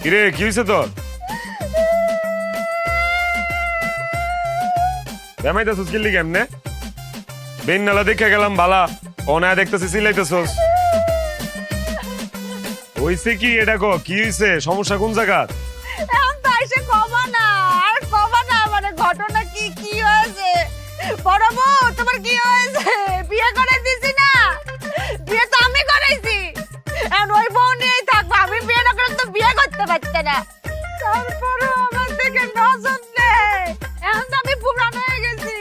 কিরে কি হয়েছে তোর? বেমাইতেছিস কিল্লি কেমনে? বেন নালা দেখে গেলাম বালা, অনায় দেখতেছিস চিল্লাইতেছিস। হইছে কি এটা কো? কি হইছে? সমস্যা কোন জায়গা? এখন তো এসে কমা না, আর কমা না, মানে ঘটনা কি কি হয়েছে? বড় বউ তোমার কি হয়েছে? বিয়ে করে দিছি না, বিয়ে তো আমি করাইছি। এখন ওই বউ নিয়েই থাকবো, আমি বিয়ে না করলে তো বিয়ে করতে পারতে না। তারপরে আমার থেকে নজর নেই, এখন তো আমি পুরানো হয়ে গেছি,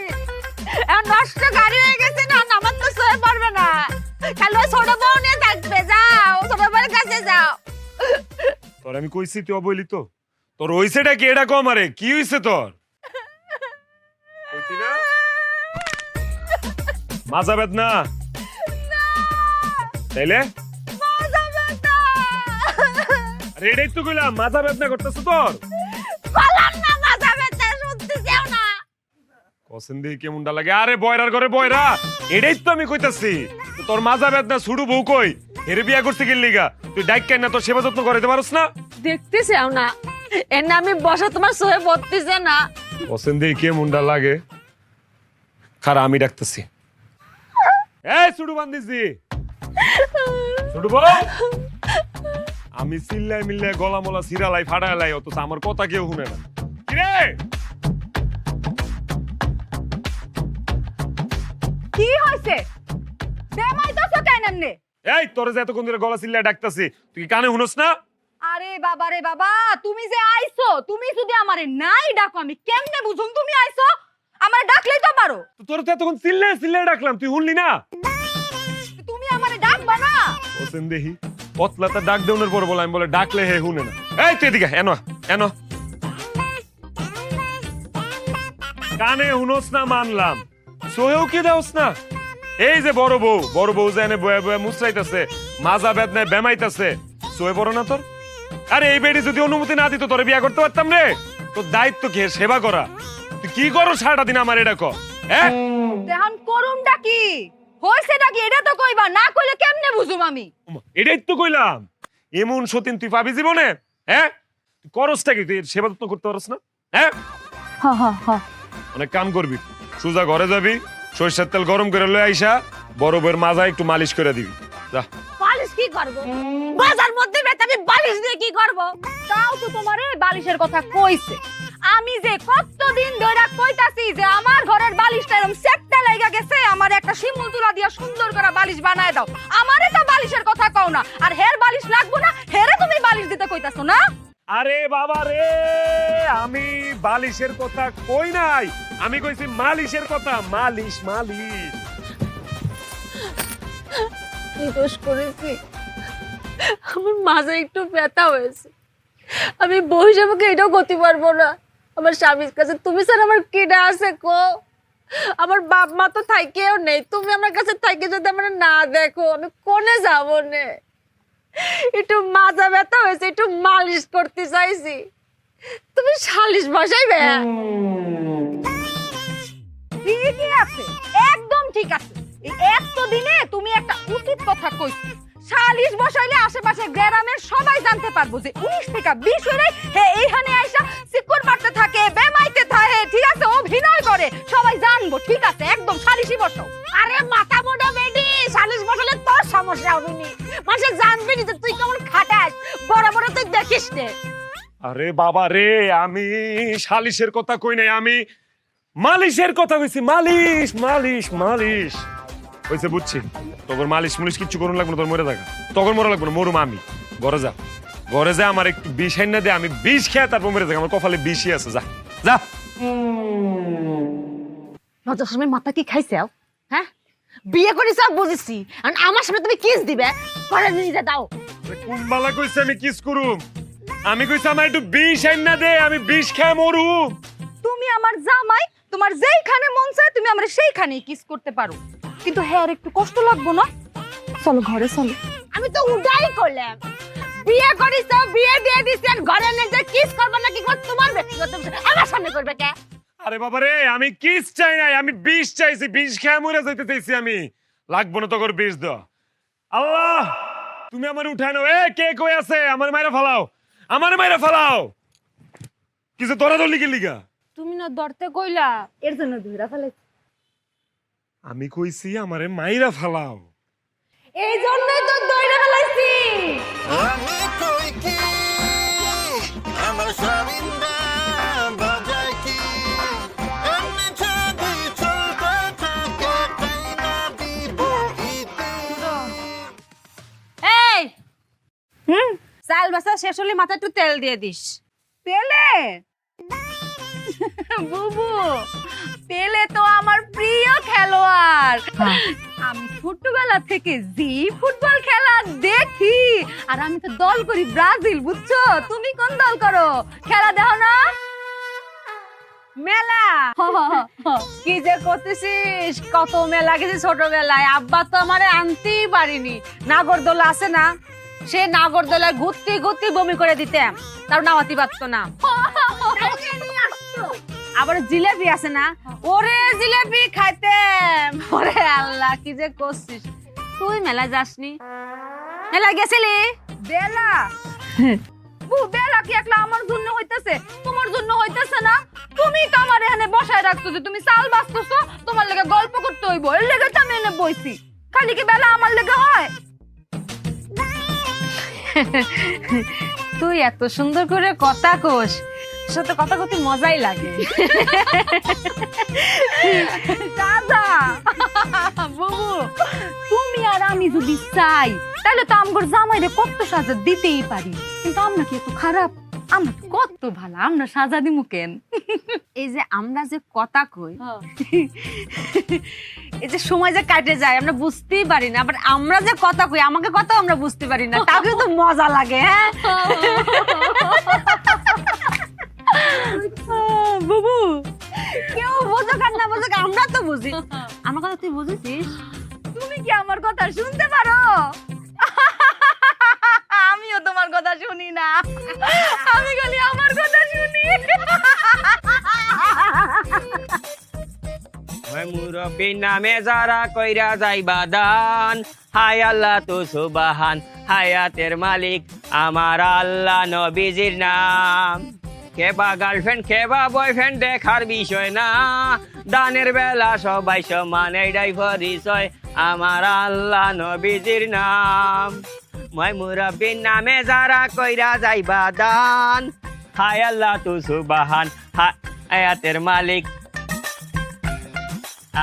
এখন নষ্ট গাড়ি হয়ে গেছে না, আমার তো সয়ে পারবে না। খালি ওই ছোট বউ নিয়ে থাকবে, যাও ছোট বউয়ের কাছে যাও। তোর আমি কইছি তুই অবইলি তো? তোর হইছেটা কি এটা কো আমারে? কি হইছে তোর? কইতি না মাজা বেদনা? তাইলে আরে এটাই তো কইলাম, মাজা বেদনা করতেছ তোর? পছন্দ কেমনটা লাগে? আরে বয়রার ঘরে বয়রা, এটাই তো আমি কইতাছি। তোর মাজা বেদনা ছুড়ু বউ কই? এর বিয়া করতে গেলি লিগা তুই ডাইক কেন না? তোর সেবা যত্ন করতে পারছ না? দেখতেছেও না এর আমি বসা তোমার সহে পড়তেছে না। পছন্দ কেমনটা লাগে? খারা আমি ডাকতেছি। এই ছুড়ু বান্ধিছি, ছুড়ু বউ। আমি চিল্লাই মিল্লাই গলা মলা সিরালাই ফাটাইলাই, অথচ আমার কথা কেউ শুনে না। কিরে কি হইছে? দেমাইতাছো কেন নে? এই তোর যে এতক্ষণ ধরে গলা চিল্লাই ডাকতাছি, তুই কি কানে শুনস না? আরে বাবা রে বাবা, তুমি যে আইছো, তুমি যদি আমারে নাই ডাকো আমি কেমনে বুঝুম তুমি আইছো? আমারে ডাকলেই তো পারো। তো তোর তো এতক্ষণ চিল্লাই চিল্লাই ডাকলাম, তুই শুনলি না? তুমি আমারে ডাকবা না? পছন্দ দেখি পতলাটা ডাক দেওয়ার পর বলে, আমি বলে ডাকলে হে শুনে না। এই তুই এদিকে এনো এনো। কানে শুনস না মানলাম, সোহেও কি দেওস না? এই যে বড় বউ যে এনে বয়ে বয়ে মুচড়াইতেছে, মাজা বেদনায় বেমাইতেছে, সোহে বড় না তোর? আরে এই বেডি যদি অনুমতি না দিত তোরে বিয়া করতে পারতাম রে? তোর দায়িত্ব কি সেবা করা? তুই কি করো সারাটা দিন আমার? এটা ক হ্যাঁ? দেহান করুমটা কি হইছেটা কি এটা তো কইবা, না কইলে কেমনে বুঝুম আমি? এটাই তো কইলাম, এমন সতীন তুই পাবি জীবনে? হ্যাঁ তুই করসটা কি? তুই সেবা যত্ন করতে পারস না? হ্যাঁ অনেক কাম করবি, সোজা ঘরে যাবি, সরিষার তেল গরম করে লয়ে আইসা বড় বউয়ের মাজা একটু মালিশ করে দিবি। যা। বালিশ কি করব? বাজার মধ্যে বেতে আমি বালিশ দিয়ে কি করব? তাও তো তোমারে বালিশের কথা কইছে। আমি যে কতদিন ধরে কইতাছি যে আমার ঘরের বালিশটা এরকম সেটটা লাগা গেছে, আমার একটা শিমুল তুলা দিয়া সুন্দর করে বালিশ বানায় দাও। আমারে তো বালিশের কথা কও না, আর হের বালিশ লাগবো না, হেরে তুমি বালিশ দিতে কইতাছো না? আরে বাবা রে, আমি বালিশের কথা কই নাই, আমি কইছি মালিশের কথা। মালিশ মালিশ। কি দোষ করেছি? আমার মাঝে একটু ব্যথা হয়েছে, আমি বউ হিসাবে এটাও করতে পারবো না। আমার স্বামীর কাছে তুমি স্যার আমার কেডা আছে কো? আমার বাপ মা তো থাইকেও নেই, তুমি আমার কাছে থাইকে যদি আমার না দেখো আমি কোনে যাবো নে? একটু মাজা ব্যথা হয়েছে, একটু মালিশ করতে চাইছি, তুমি সালিশ বসাইবে? ঠিকই আছে, একদম ঠিক আছে। এই এত দিনে তুমি একটা উচিত কথা কইছো। সালিশ বসাইলে আশেপাশে গ্রামের সবাই জানতে পারবো যে 19 থেকে 20 হইলে হে এইখানে আইসা সিকুর মারতে থাকে, বেমাইতে থাকে, ঠিক আছে, অভিনয় করে, সবাই জানবো। ঠিক আছে, একদম সালিশই বসাও। আরে মাথা মোটা বেডি, সালিশ বসালে তোর সমস্যা হবে নি, মানুষ জানবে নি যে তুই কেমন খাটাস, বড় বড় তুই দেখিস নে। আরে বাবা রে, আমি সালিশের কথা কই নাই, আমি মালিশের কথা কইছি। মালিশ মালিশ মালিশ হইছে, বুঝছি। তোর মালিশ মুলিশ কিচ্ছু করুন লাগবে না, তোর মরে থাকা তখন মরে লাগবে না, মরুম আমি। ঘরে যা, ঘরে যা, আমার একটু বিষ আইনা দে, আমি বিষ খেয়ে তারপর মরে থাকা, আমার কপালে বিষই আছে। যা যা। লজ্জার সময় মাথা কি খাইছে? হ্যাঁ, বিয়ে করেছ বুঝেছি, আর আমার সামনে তুমি কিস দিবে? ঘরে নিয়ে দাও। কোন বালা কইছে আমি কিস করুম? আমি কইছি আমার একটু বিষ আইনা দে, আমি বিষ খেয়ে মরুম। তুমি আমার জামাই, তোমার যেইখানে মন চায় তুমি আমরা সেইখানেই কিস করতে পারো, কিন্তু হ্যাঁ আর একটু কষ্ট লাগবো না? চলো ঘরে চলো। আমি তো উডাই করলাম, বিয়ে করিস, বিয়ে দিয়ে দিছি, আর ঘরে নিয়ে যে কিস করবে না কি করবে তোমার ব্যক্তিগত বিষয়, আমার সামনে করবে কে? আরে বাবা রে, আমি কিস চাই নাই, আমি বিষ চাইছি, বিষ খেয়ে মরে যাইতে চাইছি আমি। লাগবো না তোর বিষ দাও। আল্লাহ তুমি আমার উঠানো। এ কে কই আছে? আমার মাইরা ফালাও। আমারে মাইরা ফালাও কিছু তোরা দলি কি লিগা তুমি না ধরতে কইলা এর জন্য ধইরা ফেলাইছি। আমি কইছি আমারে মাইরা ফালাও এই জন্যই তো ধইরা ফেলাইছি। আমি কই কি আমার স্বামীরা বাজায় কি আমি যদি চলতে থাকে তাই না দিব ইতি। এই চাল বাসা শেষ হলে মাথায় একটু তেল দিয়ে দিস। তেলে বুবু, পেলে তো আমার প্রিয় খেলোয়াড়। আমি ছোটবেলা থেকে জি ফুটবল খেলা দেখি, আর আমি তো দল করি ব্রাজিল, বুঝছো? তুমি কোন দল করো? খেলা দেখো না? মেলা কি যে করতেছিস, কত মেলা গেছি ছোটবেলায়। আব্বা তো আমারে আনতেই পারিনি। নাগরদোলা আছে না, সে নাগরদোলায় ঘুরতে ঘুরতে বমি করে দিতাম, তার নামাতি পারতো না। আবার জিলেবি আছে না, ওরে জিলেবি খাইতাম। ওরে আল্লাহ, কি যে করছিস তুই। মেলা যাসনি? মেলা গেছিলি? বেলা বেলা কি একলা আমার জন্য হইতেছে, তোমার জন্য হইতেছে না? তুমি তো আমার এখানে বসায় রাখতেছো, তুমি চাল বাঁচতেছো, তোমার লেগে গল্প করতে হইব, এর লেগে তো আমি এনে বইছি। খালি কি বেলা আমার লেগে হয়? তুই এত সুন্দর করে কথা কোস, সাথে কথা কতি মজাই লাগে। দাদা বুবু, তুমি আর আমি যদি চাই তাহলে তো আমগর জামাইরে কত সাজা দিতেই পারি, কিন্তু আমরা কি এত খারাপ? আমরা কত ভালো, আমরা সাজা দিমু কেন? এই যে আমরা যে কথা কই, এই যে সময় যে কাটে যায় আমরা বুঝতেই পারি না, আবার আমরা যে কথা কই আমাকে কথা আমরা বুঝতে পারি না, তাও কিন্তু মজা লাগে। হ্যাঁ বুবু, কেউ বোঝুক আর না বোঝুক, আমরা তো বুঝি। আমার কথা তুই বুঝেছিস? তুমি কি আমার কথা শুনতে পারো? আমিও তোমার কথা শুনি না, আমি খালি আমার কথা শুনি। মুরব্বী নামে যারা কইরা যাইবা দান, হায় আল্লাহ তো সুবাহান, হায়াতের মালিক আমার আল্লাহ, নবীজির নাম। কেবা গার্লফ্রেন্ড কেবা বয়ফ্রেন্ড দেখার বিষয় না, দানের বেলা সবাই সমান, এইটাই পরিচয় আমার আল্লাহ, নবীজির নাম। মই মুরব্বীর নামে যারা কইরা যাইবা দান, হায় আল্লাহ তো সুবাহান, হায়াতের মালিক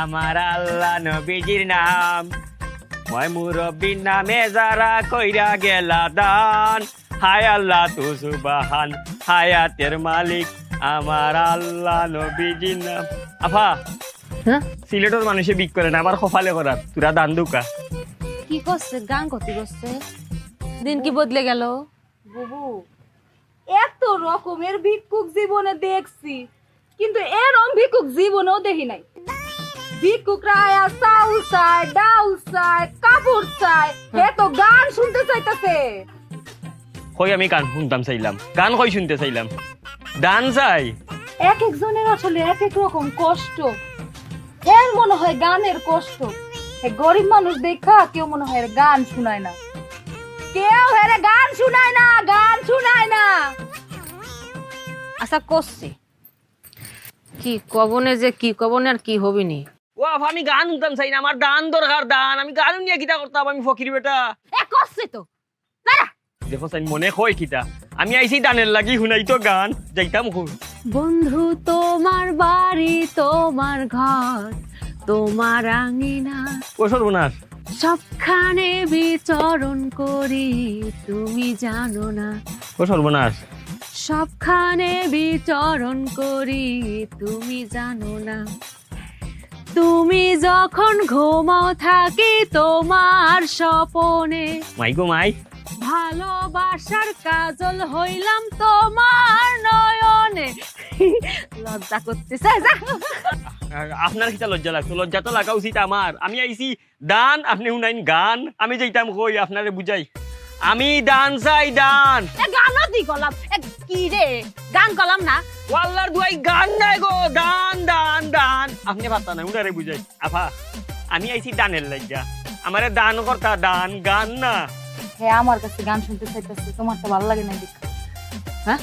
আমার আল্লাহ, নবীজির নাম। মই মুরব্বীর নামে যারা কইরা গেলা দান, হায় আল্লাহ তু সুবহান, হায়াতের মালিক আমার আল্লাহ, নবীজির নাম। আফা, সিলেটের মানুষে বিক করে না, আবার কপালে করার তুরা দান দুকা। কি করছে? গান করতে করছে, দিন কি বদলে গেল। বুবু, এত রকমের ভিক্ষুক জীবনে দেখছি, কিন্তু এরকম ভিক্ষুক জীবনেও দেখি নাই। ভিক্ষুকরা আয়া চাউল চায়, ডাউল চায়, কাপড় চায়, এ তো গান শুনতে চাইতেছে। কই আমি গান শুনতাম চাইলাম, গান কই শুনতে চাইলাম, দান চাই। এক একজনের আসলে এক এক রকম কষ্ট। এর মনে হয় গানের কষ্ট, গরিব মানুষ দেখা কেউ মনে হয় গান শুনায় না, কেউ হেরে গান শুনায় না, গান শুনায় না। আচ্ছা করছি কি কবনে, যে কি কবনে আর কি হবিনি। ও আফা, আমি গান শুনতাম চাই না, আমার দান দরকার, দান। আমি গান নিয়ে কিতা করতাম, আমি ফকির বেটা। এ করছি তো দাঁড়া। দেখো চাই মনে কই কিতা, আমি আইছি দানের লাগি শুনাই তো গান, যাইতাম খুব। বন্ধু তোমার বাড়ি, তোমার ঘর, তোমার আঙিনা, ও সর্বনাশ, সবখানে বিচরণ করি, তুমি জানো না। ও সর্বনাশ, সবখানে বিচরণ করি, তুমি জানো না। তুমি যখন ঘুমাও থাকি তোমার স্বপনে, মাই গো মাই, ভালোবাসার কাজল হইলাম তোমার নয়নে। লজ্জা করতেছে, যা। আপনার কিতা লজ্জা লাগতো? লজ্জা তো লাগা উচিত আমার। আমি আইছি দান, আপনি শুনাইন গান, আমি যাইতাম কই আপনারে বুঝাই। আমি দান চাই, দান। গানও দি গলাম, কি রে গান গলাম না? ওয়াল্লার দুয়াই গান নাই গো, দান দান দান। আপনি পারতা না, উনারে বুঝাই। আফা, আমি আইছি দানের লজ্জা, আমারে দান করতা, দান, গান না। হ্যাঁ, আমার কাছে গান শুনতে চাইতেছে, তোমার তো ভালো লাগে না। হ্যাঁ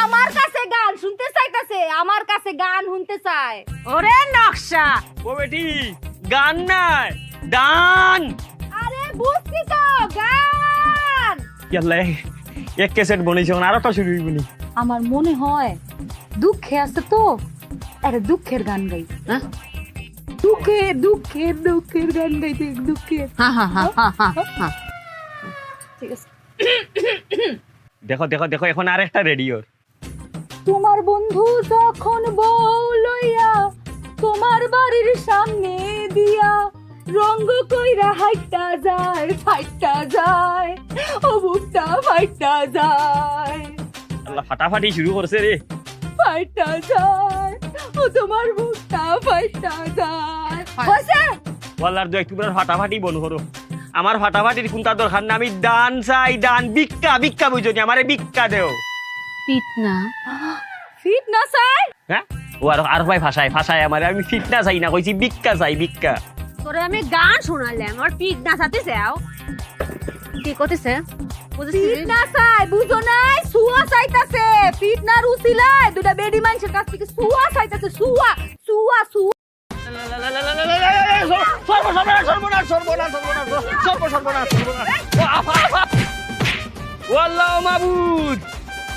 আমার কাছে গান শুনতে চাইতাছে, আমার কাছে গান শুনতে চায়। ওরে নকশা, ও বেটি গান নাই দান আরে বুঝছি তো গান। ইয়াল্লা এক ক্যাসেট বনেছে আর একটা শুরু হইবনি। আমার মনে হয় দুঃখে আছে তো, আরে দুঃখের গান গাই। হ্যাঁ দুঃখের দুঃখের দুঃখের গান গাইতে, দুঃখের। ঠিক আছে। দেখো দেখো দেখো এখন আরেকটা রেডিওর। তোমার বন্ধু যখন বউ লইয়া তোমার বাড়ির সামনে দিয়া রঙ্গ কইরা হাইটা যায়, ফাইটা যায়, ও বুকটা ফাইটা যায়, আল্লাহ ফাটাফাটি শুরু করছে রে। ফাইটা যায়, ও তোমার বুকটা ফাইটা যায়। হইছে? ওয়াল্লার দু একটু ফাটাফাটি বন করো। আমার ফাটাফাটির কোনটা দরকার না, আমি দান চাই দান, ভিক্ষা ভিক্ষা বুঝো নি, আমারে ভিক্ষা দেও। ফিটনা ফিটনা চাই? হ্যাঁ ও আর ভাই ভাষায় ভাষায় আমারে, আমি ফিটনা চাই না, কইছি ভিক্ষা চাই ভিক্ষা। তোরে আমি গান শোনালাম, আর ফিটনা চাতে চাও? কি করতেছে? ফিটনা চাই বুঝো নাই, সুয়া চাইতাছে। ফিটনার উসিলায় দুটা বেডি মানুষের কাছ থেকে সুয়া চাইতাছে, সুয়া সুয়া সুয়া। মাবুদ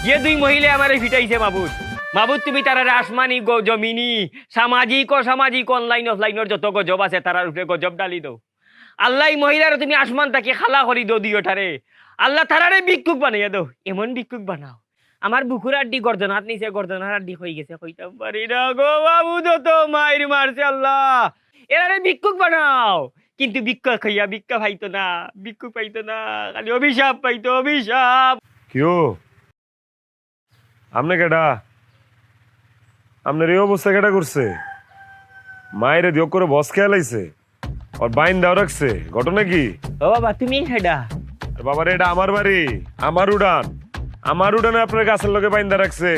যে দুই মহিলা আমারে ফিটাইছে মাবুদ, মাবুদ তুমি তারারে আসমানি জমিনি সামাজিক ও সামাজিক অনলাইন অফলাইনের যত গজব আছে তারার উপরে গজব ডালি দাও। আল্লাহ মহিলার তুমি আসমান তাকে খালা করি দো দিওটারে, আল্লাহ তারারে ভিক্ষুক বানাইয়া দাও, এমন ভিক্ষুক বানাও। আমার বুকুর আড্ডি গর্জনাত নিচে গর্জনার আড্ডি হয়ে গেছে, কইতাম পারি না গো মাবুদ, তো মায়ের মারছে আল্লাহ। এরারে ভিক্ষুক বানাও, কিন্তু ভিক্ষা খাইয়া ভিক্ষা পাইতো না, ভিক্ষুক পাইতো না, খালি অভিশাপ পাইতো অভিশাপ। কিও আমনে কেডা? আপনার এই অবস্থা কেডা করছে? মায়ের দিও করে বস খেয়ে লাইছে, ওর বাইন দাও রাখছে, ঘটনা কি? ও বাবা তুমি হেডা? আর বাবা রে, এটা আমার বাড়ি, আমার উড়ান, আমার উড়ানে আপনার গাছের লোকে বাইন্দা রাখছে।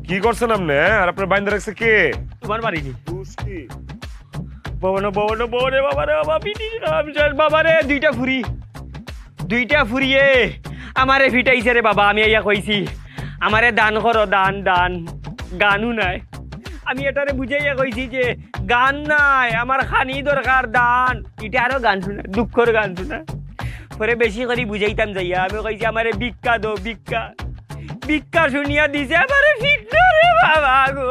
কি করছেন আপনি? আর আপনার বাইন্দা রাখছে কে? তোমার বাড়ি নি? কি ববন ববন ববনে বাবা রে বাবা পিটি রাম শেষ বাবা রে, দুইটা ফুরিয়ে আমারে ফিটাইছে রে বাবা। আমি ইয়া কইছি আমারে দান করো, দান দান, গানও নাই। আমি এটারে বুঝাইয়া কইছি যে গান নাই, আমার খানি দরকার দান। এটা আরো গান শোনা, দুঃখর গান শোনা। পরে বেশি করে বুঝাইতাম যাইয়া আমি কইছি আমারে ভিক্ষা দো ভিক্ষা, ভিক্ষা শুনিয়া দিছে আমারে ফিটনা রে বাবা গো।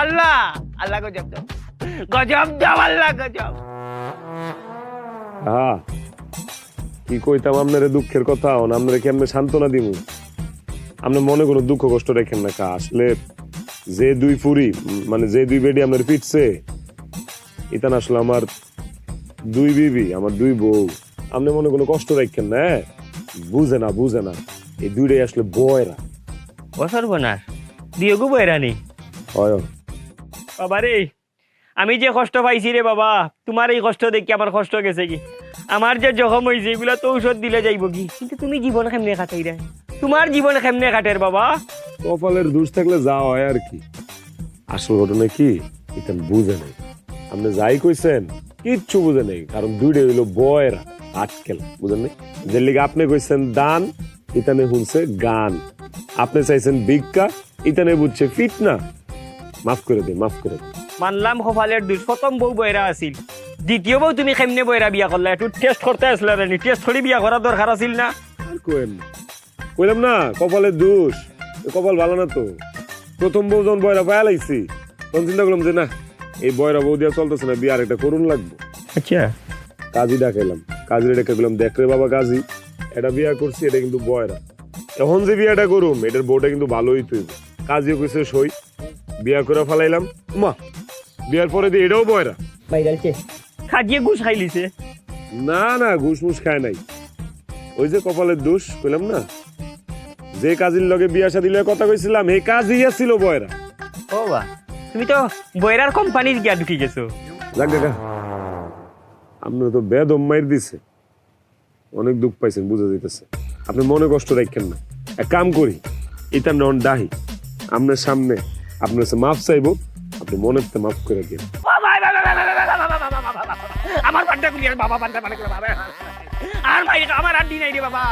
আল্লাহ আল্লাহ গজব দাও, গজব দাও আল্লাহ গজব। হ্যাঁ কি কইতাম আপনারে দুঃখের কথা, আপনারে কেমনে সান্ত্বনা দিমু? আপনি মনে কোনো দুঃখ কষ্ট রেখেন না কা। আসলে যে দুই ফুরি মানে যে দুই বেডি আপনার পিটছে, ইতান আসলে আমার দুই বিবি, আমার দুই বউ। আপনি মনে কোনো কষ্ট রাখেন না, বুঝে না বুঝে না, এই দুইটাই আসলে বয়রা। ও সর্বনাশ, দিয়েগু বয়রানি হয় বাবা রে। আমি যে কষ্ট পাইছি রে বাবা, তোমার এই কষ্ট দেখি আমার কষ্ট গেছে কি। আমার যে জখম হয়েছে এগুলা তো ঔষধ দিলে যাইব কি, কিন্তু তুমি জীবন কেমনে কাটাই রে? তোমার জীবন কেমনে কাটের বাবা? কপালের দোষ থাকলে যা হয় আর কি। আসল ঘটনা কি ইতান বুঝে নেই। আপনি যাই কইছেন কিচ্ছু বুঝে নেই, কারণ দুইটাই হইলো বয়রা আটকেল, বুঝেন নাই? যে লিগে আপনি কইছেন দান, ইতানে শুনছে গান। আপনি চাইছেন ভিক্ষা, ইতানে বুঝছে ফিটনা। মাফ করে দে, মাফ করে দে। মানলাম কপালের দোষ, প্রথম বউ বয়রা আছিল, দ্বিতীয় বউ তুমি কেমনে বয়রা বিয়া করলা? একটু টেস্ট করতে আসলে নি, টেস্ট করে বিয়া করার দরকার আছিল না? আর কইেন না, কইলাম না কপালের দোষ। কপাল ভালো না তো। প্রথম বউ যখন বয়রা পায়া লাইছি তখন চিন্তা করলাম যে না, এই বয়রা বউ দিয়া চলতেছে না, বিয়ে আর একটা করুন লাগবো। আচ্ছা কাজী ডাকাইলাম, কাজী ডেকে গেলাম, দেখ রে বাবা কাজী, এটা বিয়া করছি, এটা কিন্তু বয়রা। এখন যে বিয়াটা করুম এটার বউটা কিন্তু ভালোই তুই। কাজীও কইছে সই, বিয়া করে ফেলাইলাম। মা বিয়ার পরে দিয়ে এটাও বয়রা। বাইরালছে খাজিয়ে ঘুষ খাইলিছে। না না, ঘুষ মুস খায় নাই, ওই যে কপালের দোষ কইলাম না। যে কাজীর লগে বিয়া শাদী লগে কথা কইছিলাম এই কাজই ছিল বয়রা। ও বা তুমি তো বয়রার কোম্পানির গিয়া ঢুকি গেছো। যাক কাকা, আপনার তো বেদম মাইর দিছে, অনেক দুঃখ পাইছেন বুঝা যাইতেছে। আপনি মনে কষ্ট রাখেন না। এক কাম করি, এটা নন ডাহি আপনার সামনে আপনার কাছে মাফ চাইবো, আপনি মনের তে মাফ করে দিন। আমার বান্ডা গুলি আর বাবা বান্ডা মানে বাবা আর ভাই আমার আড্ডি নাই রে বাবা।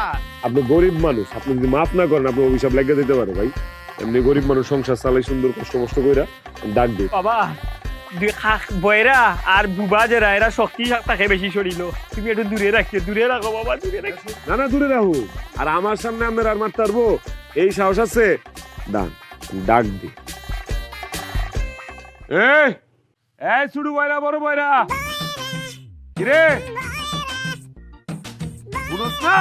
আপনি গরিব মানুষ, আপনি যদি মাফ না করেন আপনার অভিশাপ লেগে যেতে পারে ভাই। এমনি গরিব মানুষ সংসার চালাই সুন্দর কষ্ট কষ্ট কইরা ডাক দিই। বাবা বয়রা আর বুবা যারা এরা শক্তি তাকে বেশি শরীর, তুমি একটু দূরে রাখো, দূরে রাখো বাবা, দূরে রাখো। না না দূরে রাখো, আর আমার সামনে আপনার আর মারতে পারবো এই সাহস আছে? ডাক ডাক দি। এই এই ছোট বয়রা বড় বয়রা কিরে বুঝছ না?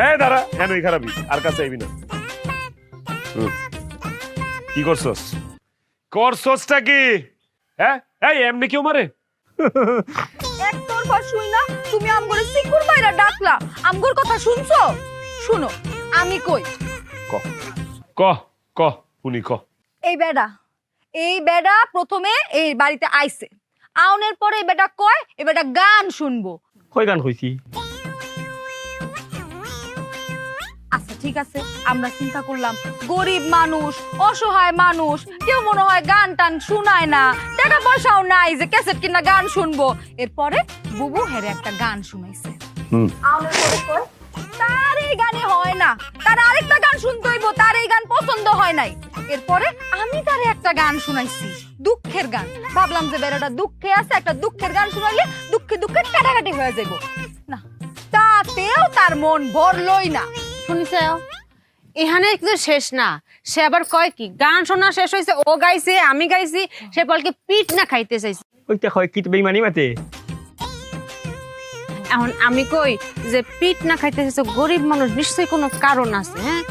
এই দাঁড়া, কেন খারাপই আর কাছে আইবি না। কি করছস? করছসটা কি? হ্যাঁ এই এমনি কেউ মারে? একতরফা শুই না তুমি আমগরে সিকুর বাইরা ডাকলা, আমগর কথা শুনছো? শুনো আমি কই, ক ক ক উনি ক। এই বেডা প্রথমে এই বাড়িতে আইছে, আউনের পরে এই বেটা কয় এই বেটা গান শুনবো। কই গান কইছি? আচ্ছা ঠিক আছে, আমরা চিন্তা করলাম গরিব মানুষ, অসহায় মানুষ, কেউ মনে হয় গান টান শুনায় না, টাকা পয়সাও নাই যে ক্যাসেট কিনা গান শুনবো। এরপরে বুবু হেরে একটা গান শুনাইছে। আউনের পরে কয় তার এই গানে হয় না, তার আরেকটা গান শুনতে হইব, তার এই গান পছন্দ হয় নাই। এরপরে আমি তারে একটা গান শুনাইছি, দুঃখের গান। ভাবলাম যে বেড়াটা দুঃখে আছে, একটা দুঃখের গান শুনাইলে দুঃখে দুঃখে কাটাকাটি হয়ে যাইব না, তাতেও তার মন ভরলই না। শুনিস এখানে কিছু শেষ না, সে আবার কয় কি গান শোনা শেষ হয়েছে, ও গাইছে আমি গাইছি, সে বলকে পিঠ না খাইতে চাইছে। ওইটা হয় কি বেইমানি মাতে? এখন আমি কই যে পিঠ না খাইতে চাইছে, গরিব মানুষ নিশ্চয়ই কোনো কারণ আছে। হ্যাঁ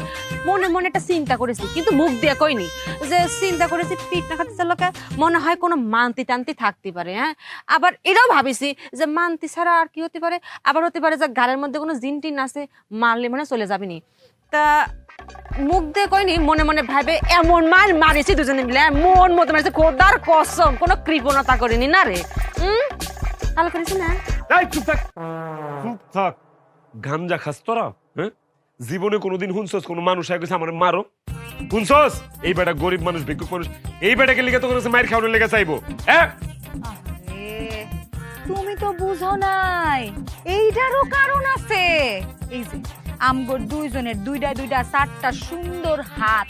মনে মনে একটা চিন্তা করেছি, কিন্তু মুখ দিয়ে কইনি, যে চিন্তা করেছি পিঠ না খাইতে চাইলে মনে হয় কোনো মান্তি টান্তি থাকতে পারে। হ্যাঁ আবার এটাও ভাবিছি যে মান্তি ছাড়া আর কি হতে পারে, আবার হতে পারে যে গাড়ির মধ্যে কোনো জিন টিন আছে, মারলে মানে চলে যাবিনি। তা মুখ দিয়ে কইনি, মনে মনে ভাবে এমন মার মারিছি দুজনে মিলে, মন মতো মারিছে, খোদার কসম কোনো কৃপণতা করিনি না রে। ভালো করেছি না? এই চুপ থাক, চুপ থাক। গাঞ্জা খাস তোরা? হ্যাঁ জীবনে কোনোদিন শুনছস কোন মানুষ কইছে আমার মারো? শুনছস? এই বেটা গরিব মানুষ, ভিক্ষুক মানুষ, এই বেটাকে লিখে তো করেছে মাইর খাওয়ানোর লেগে চাইবো? হ্যাঁ তুমি তো বুঝো নাই, এইটারও কারণ আছে। এই যে আমগর দুইজনের দুইটা দুইটা চারটা সুন্দর হাত,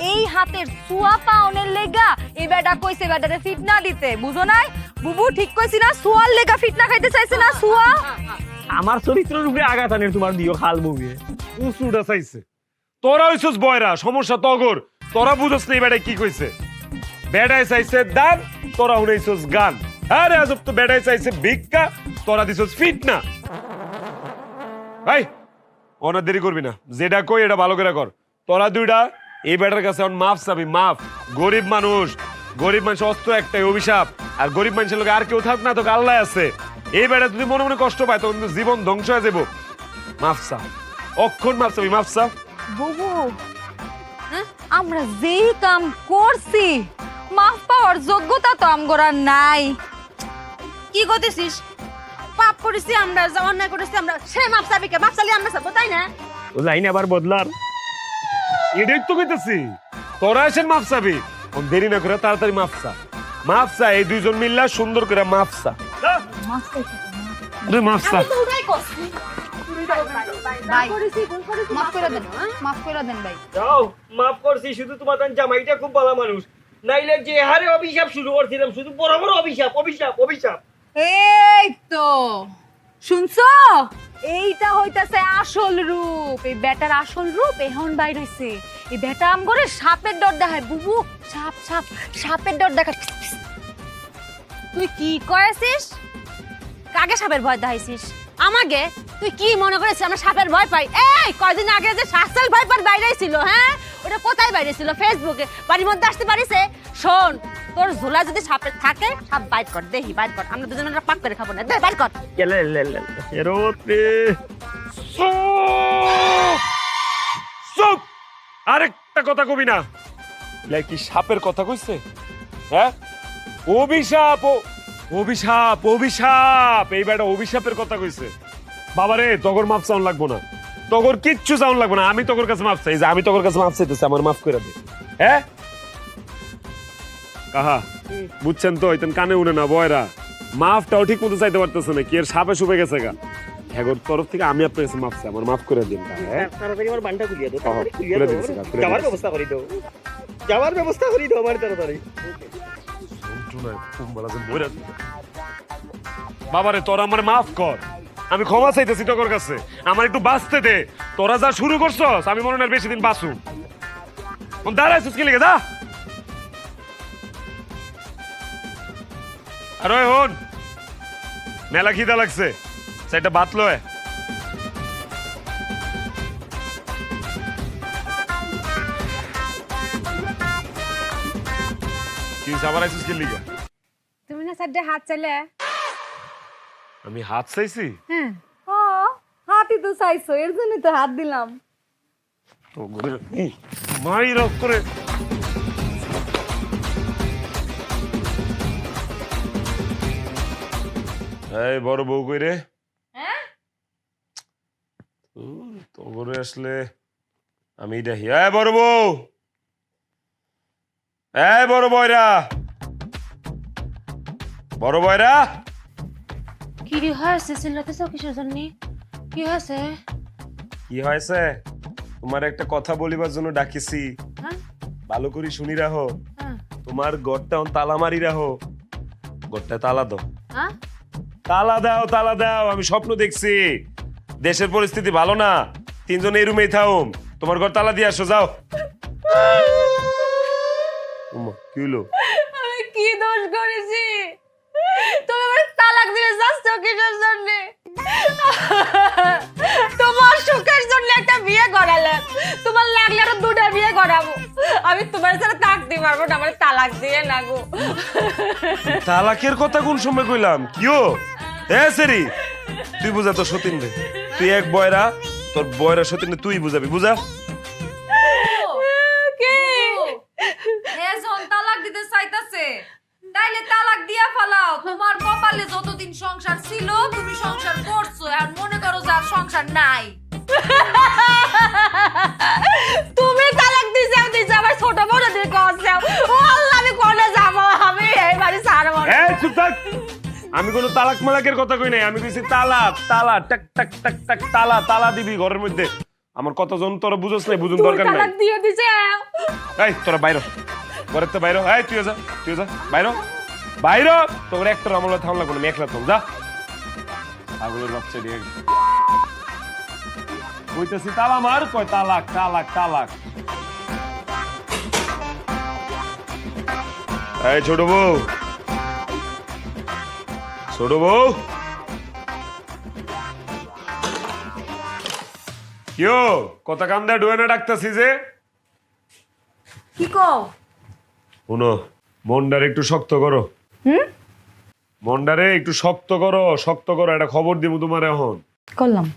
এই হাতের সুয়া পাওনের লেগা এই বেটা কইছে বেটারে ফিটনা দিতে, বুঝো নাই? বুবু ঠিক কইছি না? সুয়ার লেগা ফিটনা খাইতে চাইছে না? সুয়া আমার চরিত্রের উপরে আঘাত আনের তোমার দিও খাল বউয়ে। উঁচুটা চাইছে। তোরা হইছস বয়রা, সমস্যা তগর। তোরা বুঝছস না এই বেটায় কি কইছে? বেটায় চাইছে দান, তোরা শুনাইছস গান। আরে আজব তো, বেটায় চাইছে ভিক্ষা, তোরা দিছস ফিটনা। ভাই অনেক দেরি করবি না, যেটা কই এটা ভালো করে কর। তোরা দুইটা এই বেটার কাছে এখন মাফ চাবি, মাফ। গরিব মানুষ, গরিব মানুষ অস্ত্র একটাই, অভিশাপ। আর গরিব মানুষের লোক আর কেউ থাক না, তোকে আল্লাহ আছে। এই বেটা যদি মনে মনে কষ্ট পায় তখন কিন্তু জীবন ধ্বংস হয়ে যাবো। মাফ চা, অক্ষণ মাফ চাবি, মাফ চা। বুবু আমরা যেই কাম করছি মাফ পাওয়ার যোগ্যতা তো আমগর আর নাই। কি করতেছিস? পাপ করেছি আমরা, যা অন্যায় করেছি আমরা, সে মাপ চাবি কে? মাপ চালি আমরা চাবো, তাই না? ও লাইন আবার বদলার। এটাই তো কইতেছি, তোরা এসেন মাফ চাবি। দেরি না করে তাড়াতাড়ি মাফ চা, মাফ চা। এই দুইজন মিল্লা সুন্দর করে মাফ চা, মাফ চা। ভাই মাফ করে দেন, মাফ করে দেন ভাই। যাও মাফ করছি, শুধু তোমার জামাইটা খুব ভালো মানুষ, নাইলে যে হারে অভিশাপ শুরু করছিলাম, শুধু বড় বড় অভিশাপ অভিশাপ অভিশাপ। এই তো শুনছো, এইটা হইতাছে আসল রূপ। এই বেটার আসল রূপ এখন বাইর হইছে। এই বেটা আম করে সাপের ডর দেখায়। বুবু সাপ সাপ সাপের ডর দেখায়। তুই কি কয়েছিস? কাকে সাপের ভয় দেখাইছিস? আমাকে? তুই কি মনে করেছিস আমরা সাপের ভয় পাই? এই কয়দিন আগে যে শাস্তাল ভয় পার বাইরে ছিল, হ্যাঁ ওটা কোথায় বাইরে ছিল? ফেসবুকে। বাড়ির মধ্যে আসতে পারিছে? শোন, তোর ঝোলা যদি সাপের থাকে, সাপ বাইট কর, দেখি বাইট কর, আমরা দুজন পাক করে খাবো না, দে বাইট কর। চুপ! আরেকটা কথা কবি না। কি সাপের কথা কইছে? হ্যাঁ অভিশাপ, অভিশাপ অভিশাপ। এই বেটা অভিশাপের কথা কইছে। বাবারে তগর মাফ চাউন লাগবো না, তগর কিচ্ছু চাউন লাগবো না। আমি তগর কাছে মাফ চাই, যে আমি তগর কাছে মাফ চাইতেছি, আমার মাফ করে দে। হ্যাঁ কাহা বুঝছেন তো? কানে উনে না বয়রা, মাফটাও ঠিক মতো চাইতে পারতেছে না, কি এর সাপে সুপে গেছে গা। হ্যাগোর তরফ থেকে আমি আপনার কাছে মাফ চাই, আমার মাফ করে দিন। হ্যাঁ তাড়াতাড়ি আমার বানটা খুলিয়ে দাও, তাড়াতাড়ি খুলিয়ে খুলে দাও, দিচ্ছি, খুলে যাওয়ার দিচ্ছি। ব্যবস্থা করে দাও, যাওয়ার ব্যবস্থা করে দাও আমার তাড়াতাড়ি। বাবারে তোরা আমার মাফ কর, আমি ক্ষমা চাইতেছি তোর কাছে, আমার একটু বাঁচতে দে। তোরা যা শুরু করছস আমি মনে হয় বেশি দিন বাঁচু। দাঁড়াইছিস কি লেগে, দা। আর ওই হন, মেলা খিদা লাগছে, সেটা ভাত লয়। কি আবার আইছিস কি লিগা? তুমি না সাড্ডে হাত চাইলে? আমি হাত চাইছি? হ্যাঁ হাতই তো চাইছো, এর জন্য তো হাত দিলাম। তো মাই রক করে এই বড় বউ কই রে? হ্যাঁ তো করে আসলে আমি দেখি। এই বড় বউ, এই বড় বয়রা, বড় বয়রা। কি রে হয়েছে? চিল্লাতেছ কিসের জন্য? কি হয়েছে? কি হয়েছে? তোমার একটা কথা বলিবার জন্য ডাকিছি, হ্যাঁ ভালো করে শুনি রাখো। হ্যাঁ তোমার ঘরটা তালা মারি রাখো, ঘরটা তালা দাও, হ্যাঁ তালা দাও, তালা দাও। আমি স্বপ্ন দেখছি, দেশের পরিস্থিতি ভালো না, তিনজন এই রুমেই থাকুম, তোমার ঘর তালা দিয়ে আসো, যাও। ওমা, কি হলো? আমি কি দোষ করেছি? তুমি আমার তালাক দিলে যাচ্ছ কিসের জন্য? তোমার সুখের জন্য একটা বিয়ে করালাম, তোমার লাগলে আরো দুটা বিয়ে করাবো। আমি তোমার সাথে থাকতে পারবো না, আমার তালাক দিয়ে না গো। তালাকের কথা কোন সময় কইলাম? কিও এ সেরি, তুই বুঝা তো সতীন রে, তুই এক বয়রা, তোর বয়রা সতীন রে তুই বুঝাবি, বুঝা। কি? এজন তালাক দিতে চাইতাছে, তাইলে তালাক দিয়া ফেলাও। তোমার কপালে যতদিন সংসার ছিল তুমি সংসার করছো, আর মনে করো যে আর সংসার নাই। তুমি তালাক দিছো, আমার ছোট বড় দিয়ে কইছো। ও আল্লাহ, আমি কোনে যাব? আমি এই বাড়ি ছাড়বো না। এই চুপ থাক, আমি কোনো তালাক মালাকের কথা কই নাই, আমি কইছি তালা, তালা, টাক টাক টাক টাক, তালা, তালা দিবি ঘরের মধ্যে। আমার কথা জন তোরা বুঝছ নাই, বুঝুন তুই দরকার নাই। তালাক দিয়ে দিছে। এই তোরা বাইর, ঘরের তো বাইর। এই তুই যা, তুই যা বাইর, বাইর। তোর একটা আমলা থামলা কোনো মেখলা তো যা, আগুনের বাচ্চা দিয়ে কইতেছি তালা মার, কয় তালাক, তালাক, তালাক। এই ছোট বউ, ছোট বউ, কিও কথা কান্দা ডুয়েনে ডাকতেছি যে? কি কও? শুনো, মনটারে একটু শক্ত করো। মনটারে একটু শক্ত করো, শক্ত করো। একটা খবর দিব তোমার এখন। করলাম।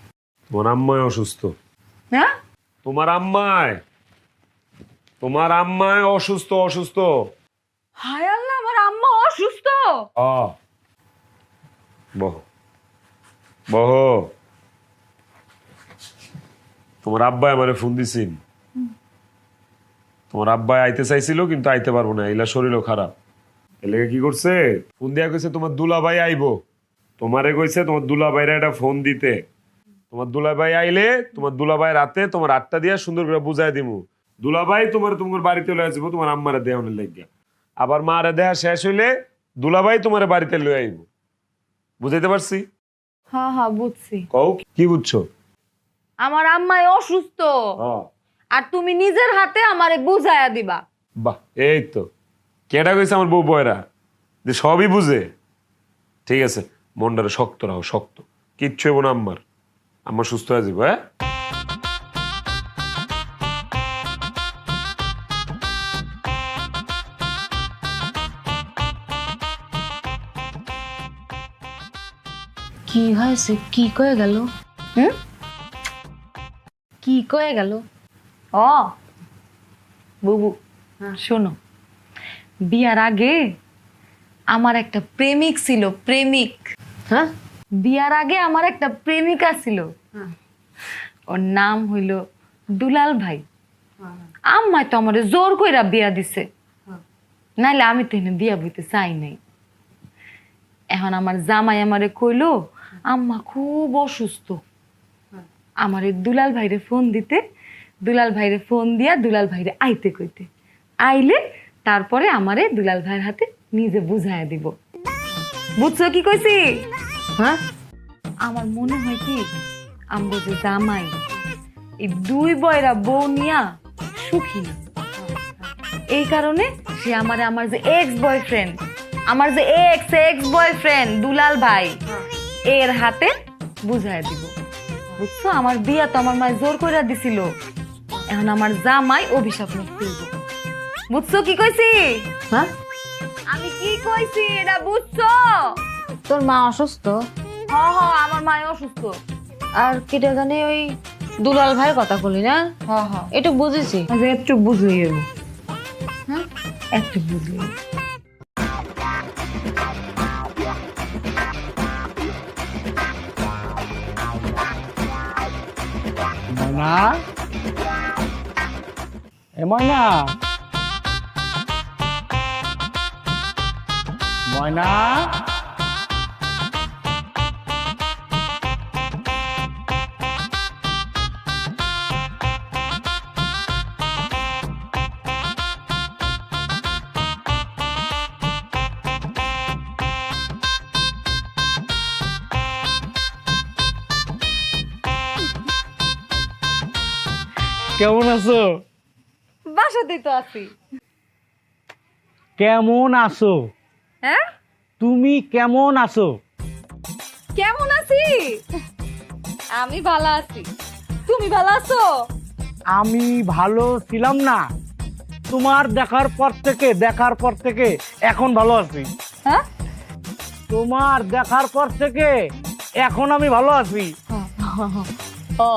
তোমার আম্মায় অসুস্থ। হ্যাঁ তোমার আম্মায়, তোমার আম্মায় অসুস্থ, অসুস্থ। হায় আল্লাহ, আমার আম্মা অসুস্থ। বহ, বহ। তোমার আব্বাই আমারে ফোন দিছিল, তোমার আব্বাই আইতে চাইছিল কিন্তু আইতে পারবো না, এলা শরীরও খারাপ। এলাকা কি করছে, ফোন দিয়া কইছে তোমার দুলাভাই আইবো। তোমারে কইছে তোমার দুলাভাইরা একটা ফোন দিতে। তোমার দুলাভাই আইলে তোমার দুলাভাই রাতে তোমার 8টা দিয়া সুন্দর করে বুঝাই দিমু। দুলাভাই তোমার বাড়িতে লয়ে আসবো তোমার আম্মারে দেওয়ানোর লাগিয়া। আবার মারে দেয়া শেষ হইলে দুলাভাই তোমার বাড়িতে লয়ে আইবো। বুঝাইতে পারছি? হ্যাঁ হ্যাঁ বুঝছি। কও কি বুঝছো? আমার আম্মাই অসুস্থ, হ্যাঁ। আর তুমি নিজের হাতে আমারে বুঝাইয়া দিবা। বাহ, এই তো কেডা কইছে আমার বউ বয়রা যে সবই বুঝে। ঠিক আছে, মনটারে শক্ত রাখো, শক্ত। কিচ্ছু হইব না আম্মার, আম্মা সুস্থ হয়ে যাবো। হ্যাঁ, কি হয়েছে? কি কয়ে গেল? কি কয়ে গেল? ও বুবু, শোনো, বিয়ার আগে আমার একটা প্রেমিক ছিল, প্রেমিক। হ্যাঁ বিয়ার আগে আমার একটা প্রেমিকা ছিল, ওর নাম হইল দুলাল ভাই। আম্মাই তো আমারে জোর কইরা বিয়া দিছে, নাইলে আমি তো এনে বিয়া বইতে চাই নাই। এখন আমার জামাই আমারে কইলো আম্মা খুব অসুস্থ। আমারে দুলাল ভাইরে ফোন দিতে, দুলাল ভাইরে ফোন দিয়া দুলাল ভাইরে আইতে কইতে, আইলে তারপরে আমারে দুলাল ভাইয়ের হাতে নিজে বুঝাইয়া দিব। বুঝছো কি কইছি? হ্যাঁ আমার মনে হয় কি আমগো যে জামাই এই দুই বয়রা বউ নিয়া সুখী না, এই কারণে সে আমার যে এক্স বয়ফ্রেন্ড, আমার যে এক্স বয়ফ্রেন্ড দুলাল ভাই এর হাতে বুঝাইয়া দিব। বুঝছো? আমার বিয়া তো আমার মায় জোর করে দিছিল, এখন আমার জামাই অভিশাপ মুক্তি হইব। বুঝছো কি কইছি? হ্যাঁ আমি কি কইছি এটা বুঝছো? তোর মা অসুস্থ হ হ আমার মায় অসুস্থ। আর কেটে জানি ওই দুলাল ভাইয়ের কথা বলি না, হ হ একটু বুঝেছি। একটু বুঝলি হ্যাঁ একটু বুঝলি। ময়না, এ ময়না, ময়না, কেমন আছো? বাসাতেই তো আছি। কেমন আছো? হ্যাঁ তুমি কেমন আছো? কেমন আছি? আমি ভালো আছি, তুমি ভালো আছো? আমি ভালো ছিলাম না, তোমার দেখার পর থেকে এখন ভালো আছি। হ্যাঁ তোমার দেখার পর থেকে এখন আমি ভালো আছি। ও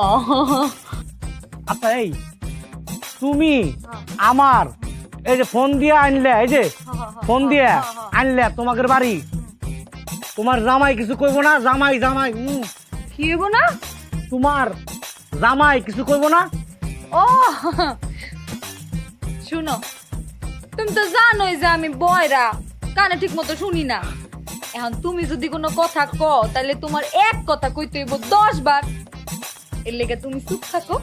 আচ্ছা এই তুমি আমার এই যে ফোন দিয়ে আনলে, এই যে ফোন দিয়ে আনলে তোমাদের বাড়ি, তোমার জামাই কিছু কইব না? জামাই কি হইব না? তোমার জামাই কিছু কইব না? ও শুনো, তুমি তো জানোই যে আমি বয়রা, কানে ঠিক মতো শুনি না। এখন তুমি যদি কোনো কথা কও তাহলে তোমার এক কথা কইতে হইব 10 বার। এর লেগে তুমি চুপ থাকো,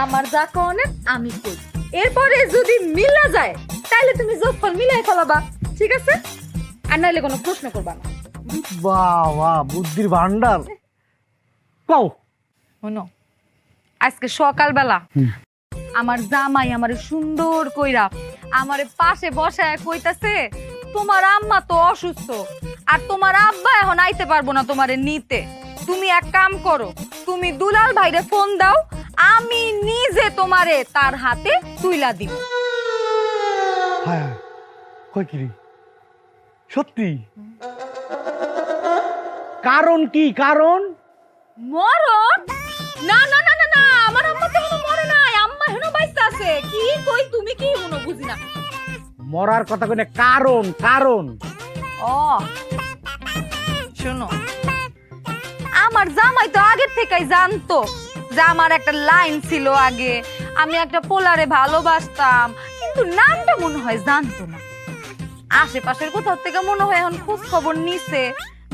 আমার যা কনে আমি কই, এরপরে যদি মিলা যায় তাহলে তুমি যোগফল মিলাই ফেলাবা, ঠিক আছে? আর নাইলে কোনো প্রশ্ন করবা না। বাবা বুদ্ধির ভান্ডার। কও। শোনো, আজকে সকালবেলা আমার জামাই আমারে সুন্দর কইরা আমারে পাশে বসায় কইতাছে তোমার আম্মা তো অসুস্থ আর তোমার আব্বা এখন আইতে পারবো না তোমারে নিতে, তুমি এক কাম করো, তুমি দুলাল ভাইরে ফোন দাও, আমি নিজে তোমারে তার হাতে তুইলা দিব। হ্যাঁ কই কি রে? সত্যি? কারণ কি? কারণ মরণ? না না না না না, আমার আম্মা তো এখনো মরে নাই, আম্মা এখনো বাইসা আছে। কি কই তুমি কি মনে বুঝি না। মরার কথা কইনে কারণ কারণ ও শোনো, আমার জামাই তো আগের থেকেই জানতো যে আমার একটা লাইন ছিল আগে, আমি একটা পোলারে ভালোবাসতাম, কিন্তু নামটা মনে হয় জানতো না। আশেপাশের কোথাও থেকে মনে হয় এখন খোঁজ খবর নিছে,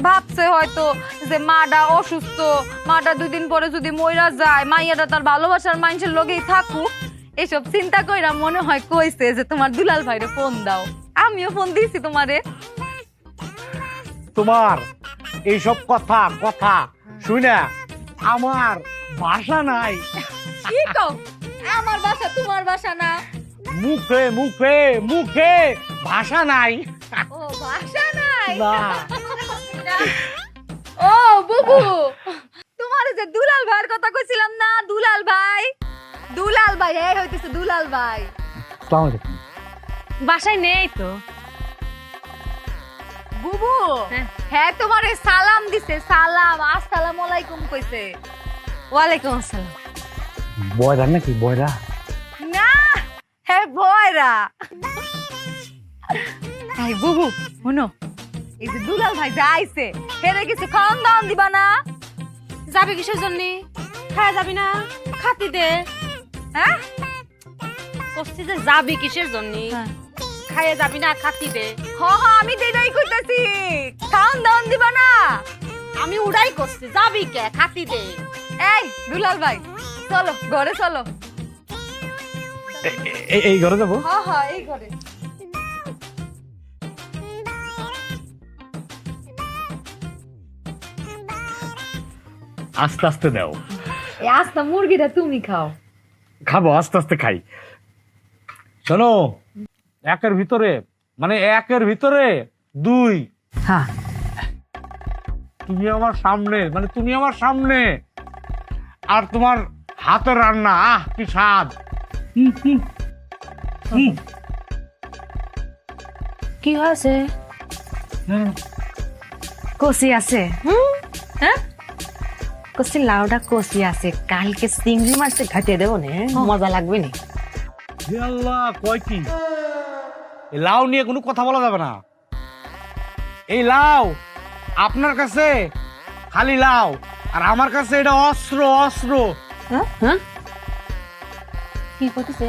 ভাবছে হয়তো যে মাটা অসুস্থ, মাটা 2 দিন পরে যদি মইরা যায়, মাইয়াটা তার ভালোবাসার মানুষের লগেই থাকুক, এসব চিন্তা কইরা মনে হয় কইছে যে তোমার দুলাল ভাইরে ফোন দাও। আমিও ফোন দিয়েছি তোমারে। তোমার এইসব কথা শুনে আমার ভাষা নাই। কি কও? আমার বাসা তোমার বাসা না? মুখে মুখে মুখে ভাষা নাই। ও ভাষা নাই? না ও বুবু, তোমার যে দুলাল ভাইয়ের কথা কইছিলাম না, দুলাল ভাই, দুলাল ভাই এই হইতেছে দুলাল ভাই। আসসালামু আলাইকুম। বাসায় নেই তো। বুবু হ্যাঁ তোমারে সালাম দিছে, সালাম, আসসালামু আলাইকুম কইছে। ওয়ালাইকুম আসসালাম। বয়রা নাকি? বয়রা না হ্যাঁ বয়রা। এই বুবু শুনো, এই যে দুলাল ভাই যা আইছে, হেরে কিছু খাওয়ান দাওয়ান দিবা না? যাবে কিসের জন্য? খায় যাবি না? খাতি দে। হ্যাঁ কষ্টি যে যাবি কিসের জন্য? খাইয়ে যাবি না, খাতি দে। হ হ আমি দেই কইতাছি, খাওন দাওন দিবা না? আমি উড়াই করছি, যাবি কে, খাতি দে। এই দুলাল ভাই চলো ঘরে চলো। এই ঘরে যাবো? হ হ এই ঘরে। আস্তে আস্তে দাও। এই আস্তা মুরগিটা তুমি খাও। খাবো, আস্তে আস্তে খাই। শোনো, একের ভিতরে মানে একের ভিতরে দুই। হ্যাঁ তুমি আমার সামনে, মানে তুমি আমার সামনে, আর তোমার হাতের রান্না, আহ কি স্বাদ। কি হয়েছে? কষি আছে। হ্যাঁ, কষি লাউডা কষি আছে, কালকে চিংড়ি মাছটা ঘাটিয়ে দেবো না, মজা লাগবে না। হে আল্লাহ, কয় কি? এই লাউ নিয়ে কোনো কথা বলা যাবে না। এই লাউ আপনার কাছে খালি লাউ, আর আমার কাছে এটা অস্ত্র, অস্ত্র। হ্যাঁ, কি করতেছে?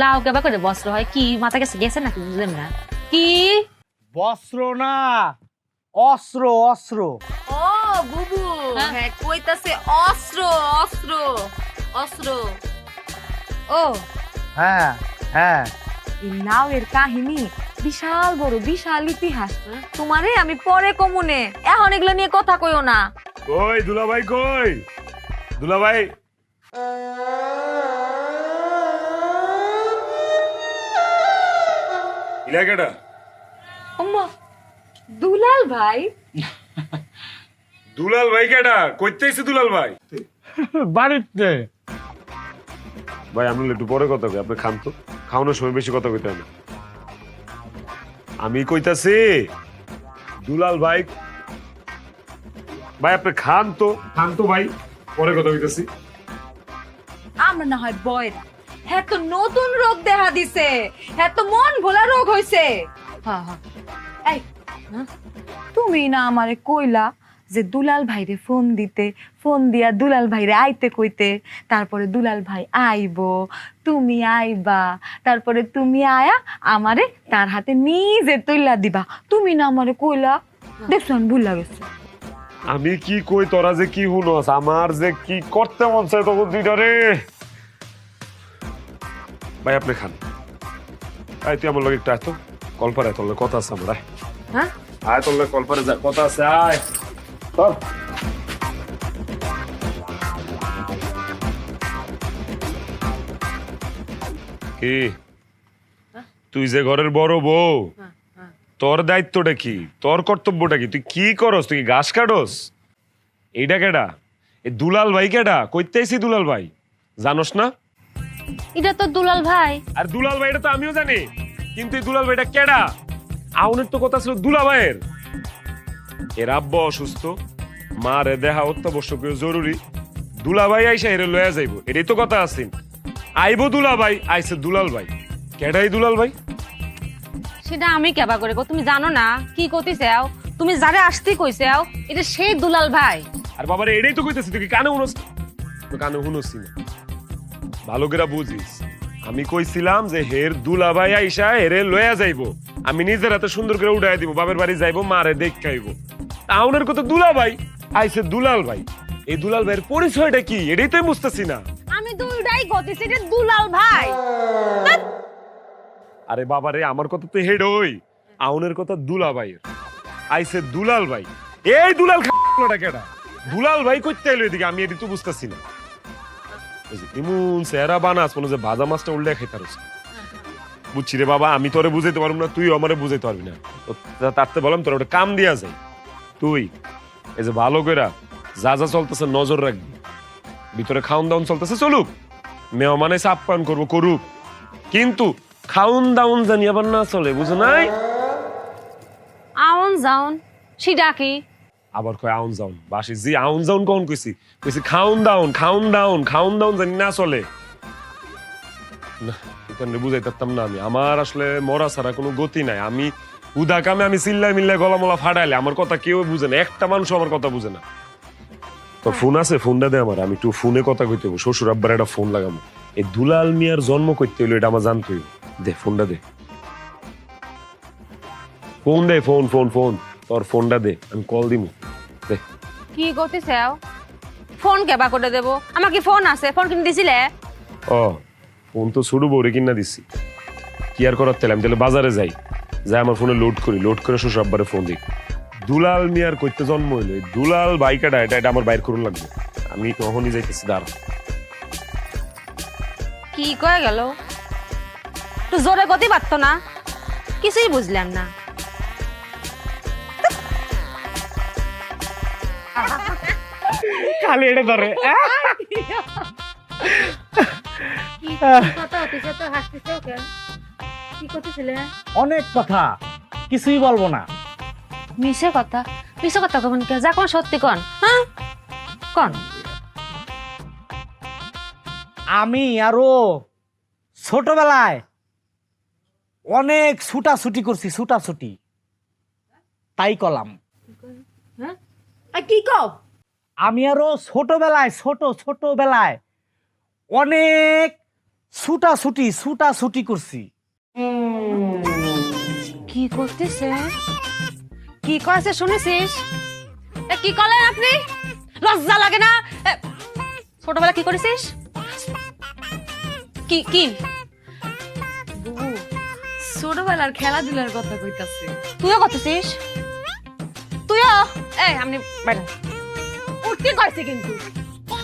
লাউ কেবা করে বস্ত্র হয়? কি মাথা গেছে গেছে নাকি, বুঝলাম না। কি বস্ত্র না, অস্ত্র, অস্ত্র। ও বুবু, হ্যাঁ কইতাছে অস্ত্র, অস্ত্র, অস্ত্র। ও হ্যাঁ হ্যাঁ, এই লাউয়ের কাহিনী বিশাল বড়, বিশাল ইতিহাস। তোমারে আমি পরে কমুনে, এখন এগুলো নিয়ে কথা কইও না। কই দুলাভাই, কই দুলাভাই? ইলাকাটা আম্মা, দুলাল ভাই। দুলাল ভাই কেডা? কইতেছে দুলাল ভাই? বাড়িতে। ভাই আমরা একটু পরে কথা কই, আপনি খান তো, খাওয়ানোর সময় বেশি কথা কইতে হয় না। আমি কইতাছি দুলাল ভাই, ভাই আপনি খান তো ভাই, পরে কথা কইতাছি। আমরা না হয় বয়রা, হ্যাঁ তো নতুন রোগ দেখা দিছে, হ্যাঁ তো মন ভোলা রোগ হইছে। হ্যাঁ হ্যাঁ, এই তুমি না আমারে কইলা যে দুলাল ভাইরে ফোন দিতে, ফোন দিয়া দুলাল ভাইরে আইতে কইতে, তারপরে দুলাল ভাই আইবো, তুমি আইবা, তারপরে তুমি আয়া আমারে তার হাতে নিজে তুইলা দিবা। তুমি না আমারে কইলা, দেখছো আমি ভুল লাগেছে। আমি কি কই, তোরা যে কি হুনস, আমার যে কি করতে মন চায় তখন দুইটা রে। ভাই আপনি খান। আয় তুই আমার লগে একটু আয় তো, কলপারে তোর লগে কথা আছে আমার। আয় হ্যাঁ, আয় তোর লগে কলপারে যা, কথা আছে, আয় চল। কি তুই যে ঘরের বড় বউ, তোর দায়িত্বটা কি, তোর কর্তব্যটা কি? তুই কি করস? তুই কি ঘাস কাটস? এইটা কেডা? এই দুলাল ভাই কেডা? কইতেছি দুলাল ভাই, জানোস না? এটা তো দুলাল ভাই। আর দুলাল ভাইটা তো আমিও জানি, কিন্তু এই দুলাল ভাইটা কেডা? আউনের তো কথা ছিল দুলা ভাইয়ের। এর আব্বা অসুস্থ, মা রে দেখা অত্যাবশ্যকীয় জরুরি, দুলা ভাই আইসা এরে লয়া যাইবো, এটাই তো কথা আছে। আইবো দুলা ভাই, আইসে দুলাল ভাই। কেডাই দুলাল ভাই? সেটা আমি কেবা করে গো, তুমি জানো না কি করতেছাও? তুমি যারে আসতে কইছাও, এটা সেই দুলাল ভাই। আর বাবারে এটাই তো কইতেছি, তুই কি কানে শুনস? তুই কানে শুনস না, ভালো করে বুঝিস। আমি কইছিলাম যে হের দুলা ভাই আইসা হেরে লয়া যাইবো, আমি নিজের হাতে সুন্দর করে উঠাই দিব, বাপের বাড়ি যাইবো, মারে দেখ খাইবো। আউনের কত দুলা ভাই, আইসে দুলাল ভাই। এই দুলাল ভাইয়ের পরিচয়টা কি, এটাই তো বুঝতেছি না। আমি দুইটাই গতেছি, এটা দুলাল ভাই। আরে বাবারে, আমার কথা তো হেড হই, আউনের কথা দুলা ভাইয়ের। আইসে দুলাল ভাই, এই দুলাল খাটা কেডা? দুলাল ভাই কইতে এলো এদিকে, আমি এটি তো বুঝতেছি না। ইমন সেরা বানাস মনে যে ভাজা মাছটা উল্টে খাইতে পারছ। বুঝছি রে বাবা, আমি তোরে বুঝাইতে পারবো না, তুই আমারে বুঝাইতে পারবি না। তারতে বললাম তোর ওটা কাম দিয়া যায়। তুই এই যে ভালো কইরা যা যা চলতেছে নজর রাখবি, ভিতরে খাউন দাউন চলতেছে চলুক, মেহমানে আপ্যায়ন করবো করুক, কিন্তু খাউন দাউন জানি আবার না চলে, বুঝো নাই? আউন যাউন সেটা কি? আবার কয় আউন যাউন, বাসি জি আউন যাউন কখন কইছি? কইছি খাউন দাউন, খাউন দাউন, খাউন দাউন জানি না চলে না। এখানে বুঝাই পারতাম না আমি, আমার আসলে মরা ছাড়া কোনো গতি নাই। আমি উদা কামে আমি চিল্লাই মিল্লাই গলা মলা ফাটাইলে আমার কথা কেউ বুঝে না, একটা মানুষ আমার কথা বুঝে না। তোর ফোন আছে? ফোনটা দে আমার, আমি একটু ফোনে কথা কইতে হবো। শ্বশুর আব্বার একটা ফোন লাগাবো। এই দুলাল মিয়ার জন্ম করতে হইলো এটা আমার জানতে হইব। দে ফোনটা দে। ফোন দে, ফোন ফোন ফোন, তোর ফোনটা দে, আমি কল দিমু। দে। কি করতেছে ফোন কেবা করে দেবো? আমার কি ফোন আছে? ফোন কিনে দিছিলে? ও, ফোন তো ছোট বউরে কিনা দিচ্ছি। কি আর করার তেল, আমি তাহলে বাজারে যাই, যাই আমার ফোনে লোড করি, লোড করে শ্বশুর আব্বারে ফোন দিই। দুলাল মিয়ার কইতে জন্ম হইলো, এই দুলাল বাইকাটা এটা আমার বাইর করুন লাগবে। আমি কখনই যাইতেছি, দাঁড়া। কি কয়ে গেল? তো জোরে গতি পারতো না, কিছুই বুঝলাম না। খালি এটা ধরে কি করতেছিলে? অনেক কথা, কিছুই বলবো না। মিশে কথা, মিশে কথা কখন কে? যা কোন সত্যি কন, হ্যাঁ কন। আমি আরো ছোটবেলায় অনেক ছুটাছুটি করছি, ছুটাছুটি, তাই কলাম। কি কও? আমি আরো ছোটবেলায় অনেক ছুটাছুটি করছি। কি করতেছে? কি করেছে শুনেছিস? কি করলেন আপনি? লজ্জা লাগে না? ছোটবেলা কি করেছিস? কি কি ছোটবেলার খেলাধুলার কথা কইতাছে। তুইও করতেছিস? তুইও? এই আপনি বাইরে উঠতে কইছি কিন্তু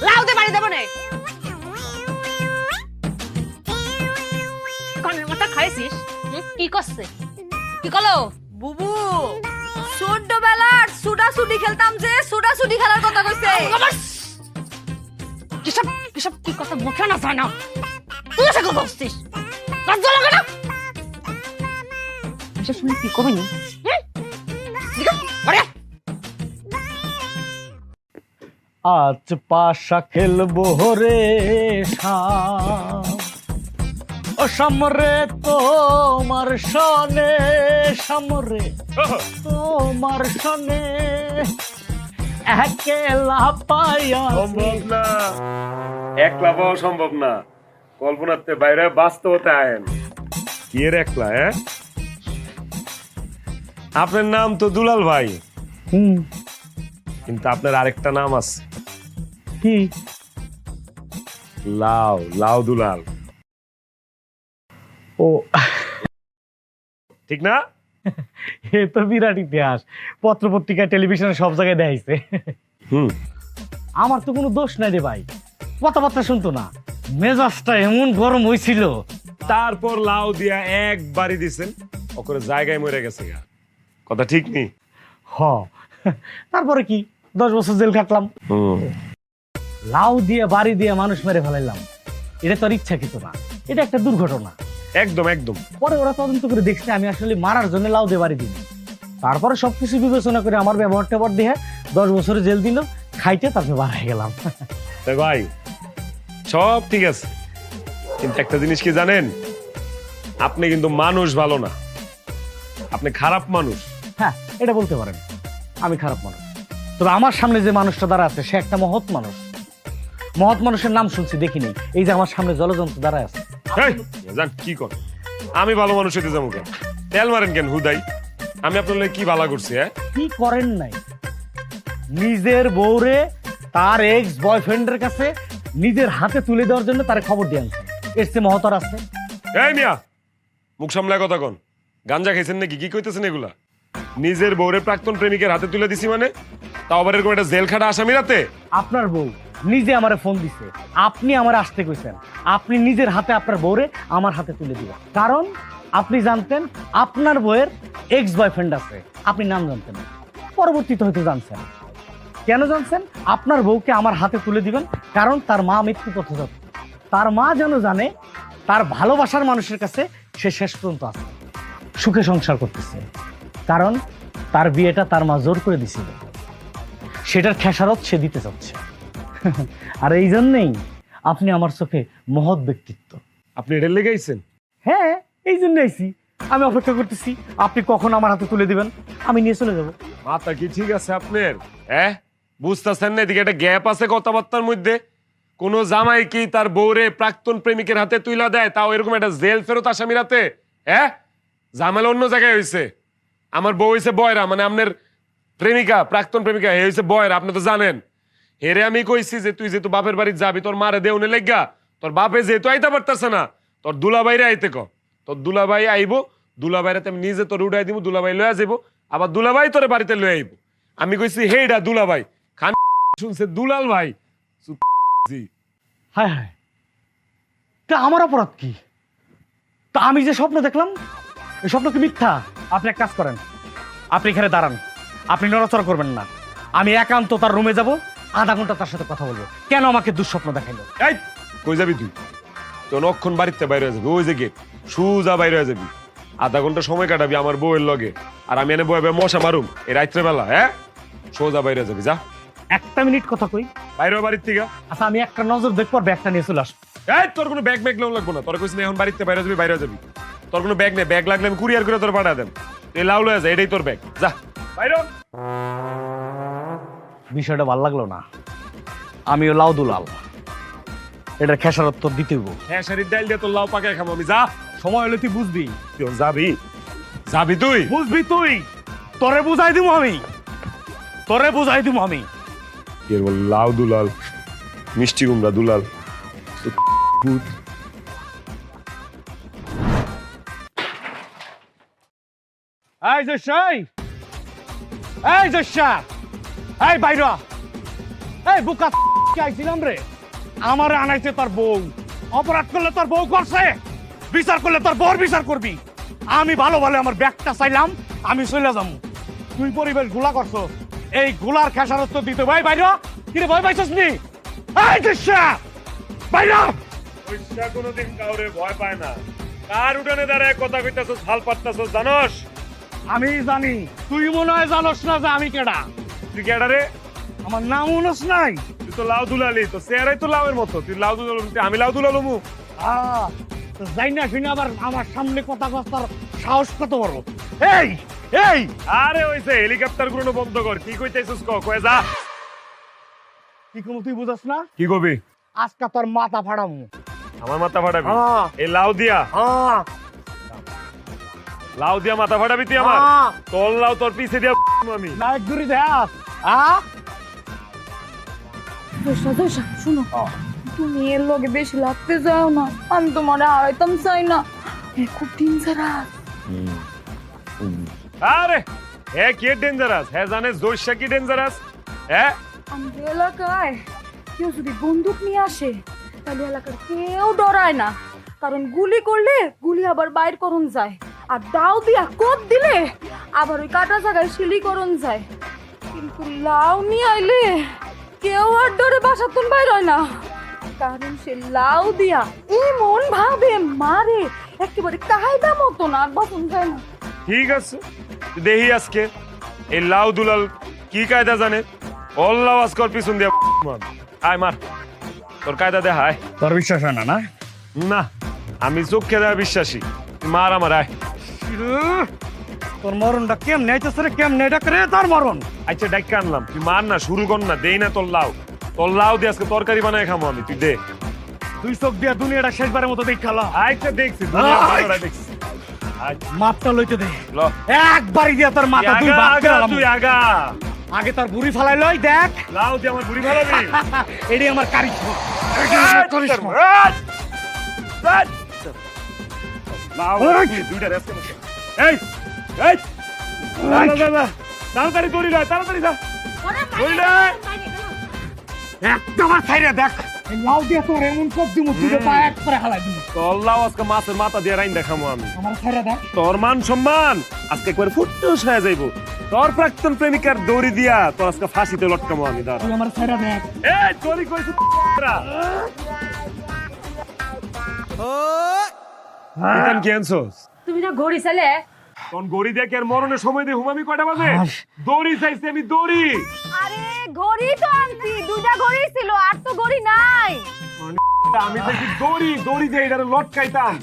লাউতে বাড়ি দেব না। কানের মাথা খাইছিস? কি করছে? কি করলো? বুবু ছোটবেলার ছুটাছুটি খেলতাম, যে ছুটাছুটি খেলার কথা কইছে। কিসব কিসব কি কথা মুখে না যায় না? তুই এসে কথা বলছিস? লজ্জা লাগে না? এসব শুনে কি কবে নি? আজ পাশা খেলবো রে শাম, ও সামরে তোমার সনে, সামরে তোমার সনে একেলা পাইয়া। সম্ভব না, একলা পাওয়া সম্ভব না, কল্পনাতে বাইরে বাস্তবতে আয়েন। কি এর একলা? আপনার নাম তো দুলাল ভাই, কিন্তু আপনার আরেকটা নাম আছে। কি? লাউ, লাউ দুলাল। ও ঠিক না? এ তো বিরাট ইতিহাস, পত্র পত্রিকা টেলিভিশনে সব জায়গায় দেখাইছে। হুম, আমার তো কোনো দোষ নাই রে ভাই, কথাবার্তা শুনতো না, মেজাজটা এমন গরম হয়েছিল। তারপর লাউ দিয়া একবারই দিছেন, ওকরে জায়গায় মরে গেছে গা। কথা ঠিক নেই? হ, তারপরে কি 10 বছর জেল কাটলাম। লাউ দিয়ে বাড়ি দিয়ে মানুষ মেরে ফেলাইলাম, এটা তো আর ইচ্ছাকৃত না, এটা একটা দুর্ঘটনা। একদম একদম। পরে ওরা তদন্ত করে দেখছে আমি আসলে মারার জন্য লাউ দিয়ে বাড়ি দিই। তারপরে সবকিছু বিবেচনা করে আমার ব্যবহার ট্যাবহার দিয়ে 10 বছরের জেল দিল, খাইতে তারপরে বাড়াই গেলাম। তাই ভাই সব ঠিক আছে, কিন্তু একটা জিনিস কি জানেন? আপনি কিন্তু মানুষ ভালো না, আপনি খারাপ মানুষ। হ্যাঁ, এটা বলতে পারেন, আমি খারাপ মানুষ। তবে আমার সামনে যে মানুষটা দাঁড়া আছে সে একটা মহৎ মানুষ। মহৎ মানুষের নাম শুনছি, দেখি নেই। এই যে আমার সামনে জলজন্তু দাঁড়ায় আছে। এই, জান কি কর? আমি ভালো মানুষ হইতে যাবো কেন? তেল মারেন কেন হুদাই? আমি আপনার লগে কি ভালো করছি? কি করেন নাই? নিজের বউরে তার এক্স বয়ফ্রেন্ডের কাছে নিজের হাতে তুলে দেওয়ার জন্য তার খবর দিয়ে আনছেন, এর চেয়ে মহতর আছে? এই মিয়া, মুখ সামলায় কথা কন। গাঞ্জা খাইছেন নাকি? কি কইতেছেন এগুলা? নিজের বউরে প্রাক্তন প্রেমিকের হাতে তুলে দিছি মানে? তাও আবার এরকম একটা জেল খাটা আসামি রাতে? আপনার বউ নিজে আমারে ফোন দিছে, আপনি আমার আসতে কইছেন, আপনি নিজের হাতে আপনার বউরে আমার হাতে তুলে দিবেন, কারণ আপনি জানতেন আপনার বউয়ের এক্স বয়ফ্রেন্ড আছে, আপনি নাম জানতেন না, পরবর্তীতে হয়তো জানছেন। কেন জানছেন? আপনার বউকে আমার হাতে তুলে দিবেন কারণ তার মা মৃত্যু পথযাত্রী, তার মা যেন জানে তার ভালোবাসার মানুষের কাছে সে শেষ পর্যন্ত আছে, সুখে সংসার করতেছে, কারণ তার বিয়েটা তার মা জোর করে দিছিল, সেটার খেসারত সে দিতে চাচ্ছে। আর এই জন্যেই আপনি আমার চোখে মহৎ ব্যক্তিত্ব। আপনি এটা লেগাইছেন? হ্যাঁ, এই জন্য আইছি, আমি অপেক্ষা করতেছি আপনি কখন আমার হাতে তুলে দিবেন, আমি নিয়ে চলে যাব। মাথা কি ঠিক আছে আপনার? বুঝতেছেন না এদিকে একটা গ্যাপ আছে কথাবার্তার মধ্যে? কোন জামাই কি তার বউরে প্রাক্তন প্রেমিকের হাতে তুইলা দেয়, তাও এরকম একটা জেল ফেরত আসামির হাতে? ঝামেলা অন্য জায়গায় হয়েছে। আমার বউ হইছে বয়রা, মানে আপনার প্রেমিকা, প্রাক্তন প্রেমিকা, হে হইছে বয়রা, আপনি তো জানেন। হেরে আমি কইছি যে তুই যেহেতু বাপের বাড়ি যাবি, তোর মারে দেউনে লেগা, তোর বাপে যেহেতু আইতে পারতেছে না, তোর দুলাভাইরে আইতে ক। তোর দুলাভাই আইবো, দুলাভাইরে আমি নিজে তোর উড়াই দিব, দুলাভাই লয়ে যাবো, আবার দুলাভাই তোর বাড়িতে লয়ে আইবো। আমি কইছি হেইডা দুলাভাই, খান শুনছে দুলাল ভাই। হায় হায়, তা আমার অপরাধ কি? তা আমি যে স্বপ্ন দেখলাম, এই স্বপ্ন কি মিথ্যা? আপনি এক কাজ করেন, আপনি এখানে দাঁড়ান, আপনি নড়াচড়া করবেন না। আমি একান্ত তার রুমে যাব, আধা ঘন্টা তার সাথে কথা বলবো, কেন আমাকে দুঃস্বপ্ন দেখাইলো। এই কই যাবি তুই? তোর অক্ষণ বাড়িতে বাইরে হয়ে যাবি, ওই যে গেট, সুজা বাইরে হয়ে যাবি। আধা ঘন্টা সময় কাটাবি আমার বউয়ের লগে, আর আমি এনে বয়ে মশা মারুম এই রাত্রে বেলা। হ্যাঁ, সোজা বাইরে হয়ে যাবি, যা। একটা মিনিট কথা কই। বাইরে বাড়ির থেকে। আচ্ছা, আমি একটা নজর দেখবো, ব্যাগটা নিয়ে চলে আসবো। এই তোর কোনো ব্যাগ ব্যাগ লাগবো না, তোর কইছিস না এখন বাড়িতে বাইরে যাবি, বাইরে যাবি। তোর কোনো ব্যাগ নেই, ব্যাগ লাগলে আমি কুরিয়ার করে তোর পাঠা দেন। এই লাউ লয়ে যা, এটাই তোর ব্যাগ, যা বাইরে। বিষয়টা ভালো লাগলো না। আমিও লাউ দুলাল, এটার খেসারত তোর দিতে হইব। হ্যাঁ, শাড়ির ডাইল দিয়ে তোর লাউ পাকায় খাবো আমি, যা। সময় হলে তুই বুঝবি। তুই যাবি, যাবি তুই? বুঝবি তুই? তোরে বুঝাই দিব আমি, তোরে বুঝাই দিব আমি। কি বল, লাউ দুলাল, মিষ্টি কুমড়া দুলাল। এই জশাই, এই জশা, এই বাইরা, এই বুকা কি আইছিলাম রে? আমারে আনাইছে তোর বউ। অপরাধ করলে তোর বউ করছে, বিচার করলে তোর বউর বিচার করবি। আমি ভালো ভালো আমার ব্যাগটা চাইলাম, আমি চলে যাবো। তুই পরিবেশ গুলা করছো, এই গুলার খেসারত তো দিতে ভাই। বাইরা, কিরে ভয় পাইছস নি? এই জশা, বাইরা। পয়সা কোনোদিন কাউরে ভয় পায় না। কার উঠানে দাঁড়ায় কথা কইতাছস, হাল পাত্তাছস জানোস? আমি জানি, তুই মনে হয় জানোস না যে আমি কেডা। তুই কেডা রে? আমার নাম উনস নাই। তুই তো লাউ দুলালি, তো চেহারাই তো লাউয়ের মতো। তুই লাউ দুলালু, আমি লাউ দুলালুমু? তো যাই না শুনে আবার আমার সামনে কথা কস্তার সাহস কত বড়। এই এই, আরে হইছে, হেলিকপ্টার গুলো বন্ধ কর। কি কইতাছস কয়ে যা। কি কম তুই বুঝাস না? কি কবি? আজকা তোর মাথা ফাড়ামু। আমার মাথা ফাটাবি? এই লাউ দিয়া? লাউ দিয়া মাথা ফাটাবি তুই আমার? তোর লাউ তোর পিছে দিয়া আমি। নায়ক দূরি দেখ। শুনো, তুমি এর লগে বেশি লাগতে যাও না, আমি তোমার আড়াইতাম চাই না। খুব ডেঞ্জারাস। আরে হে কি ডেঞ্জারাস? হে জানে জোশা কি ডেঞ্জারাস? হ্যাঁ, আমাদের এলাকায় কেউ যদি বন্দুক নিয়ে আসে, তাহলে এলাকার কেউ ডরায় না, কারণ গুলি করলে গুলি আবার বাইর করুন যায়, আর দাও দিয়া কোপ দিলে আবার ওই কাটা জায়গায় শিলি করুন যায়। কিন্তু লাউ নিয়ে আইলে কেউ আর ডরে বাসাতুন বাইর হয় না, কারণ সে লাউ দিয়া এমন ভাবে মারে, একেবারে কায়দা মতো না বাসন যায় না। ঠিক আছে, তুই দেখি আজকে এই লাউ দুলাল কি কায়দা জানে। অল্লাহ আজকর পিছন দিয়া আয় মার, তোর কায়দা দেখায়। তোর বিশ্বাস হয় না? না না, আমি চোখে দেওয়া বিশ্বাসী। তুই মার আমার, আয়। তোর মরণটা কেমনে আইতেছে রে? কেমনে এটা করে তোর মরণ? আচ্ছা ডাইকা আনলাম, তুই মার না, শুরু কর না, দেই না তোর লাউ। তোর লাউ দিয়ে আজকে তরকারি বানায় খামো আমি, তুই দে। তুই চোখ দিয়া দুনিয়াটা শেষবারের মতো দেখালা। আচ্ছা দেখছি, দুনিয়া ভালোটা দেখছি। মাপটা লইতে দে, ল। একবারই দিয়া তোর মাথা দুই আগা, ভাগ আগা, করে তুই আগা। আগে তোর বুড়ি ফালাই লই, দেখ। লাউ দিয়ে আমার বুড়ি ভালাবি? এটাই আমার কারিশমা। লাউ দুইটা রেস্ট করছে। এই এই তাড়াতাড়ি দড়ি লয়, তাড়াতাড়ি যা। দড়ি লয়। একদম ছাইরে দেখ, এই লাউ দিয়া তোর এমন কোপ দিমু, তুই পা এক করে হালাই দিমু। তোর লাউ আজকে মাছের মাথা দিয়ে রাইন দেখামো আমি। আমার ছাইরে দেখ। তোর মান সম্মান আজকে একবার ফুটুস হয়ে যাইবো। তোর প্রাক্তন প্রেমিকার দড়ি দিয়া তোর আজকে ফাঁসিতে লটকামো আমি। দাঁড়া, তুই আমার ছাইরে দেখ। এই দড়ি কইছি ইতান কি আনছস? তুমি না ঘড়ি চাইলে? কোন গড়ি দিয়ে কি আর মরণের সময় দিয়ে হুমামি কয়টা বাজে? দড়ি চাইছি আমি, দড়ি। আরে ঘড়ি তো আনছি, দুইটা ঘড়ি ছিল, আর তো ঘড়ি নাই। আমি চাইছি দড়ি, দড়ি দিয়ে এটা লটকাইতাম।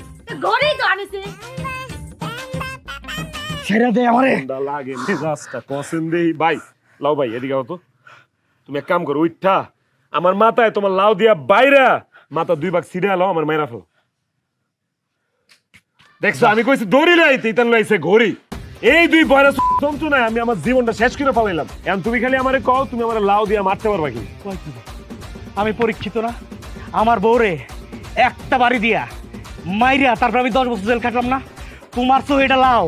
ঘড়ি তো আনিছি। ছাইরে দে আমারে। লাগে মেজাজটা কসেন দেই। ভাই লাউ ভাই এদিকে আও তো। তুমি এক কাম করো, উঠা আমার মাথায় তোমার লাউ দিয়া বাইরা মাথা দুই ভাগ ছিড়ে আলো, আমার মাইরা ফেল। দেখছো আমি কইছি দড়ি লাইতে, ইতান লাইছে ঘড়ি। এই দুই বয়রা যন্ত্রণায় আমি আমার জীবনটা শেষ করে ফেলাইলাম। এখন তুমি খালি আমারে কও, তুমি আমার লাউ দিয়ে মারতে পারবা কি? কই কি? আমি পরীক্ষিত না? আমার বউরে একটা বাড়ি দিয়া মাইরা তারপর আমি 10 বছর জেল কাটলাম না? তোমার চোখে এটা লাও,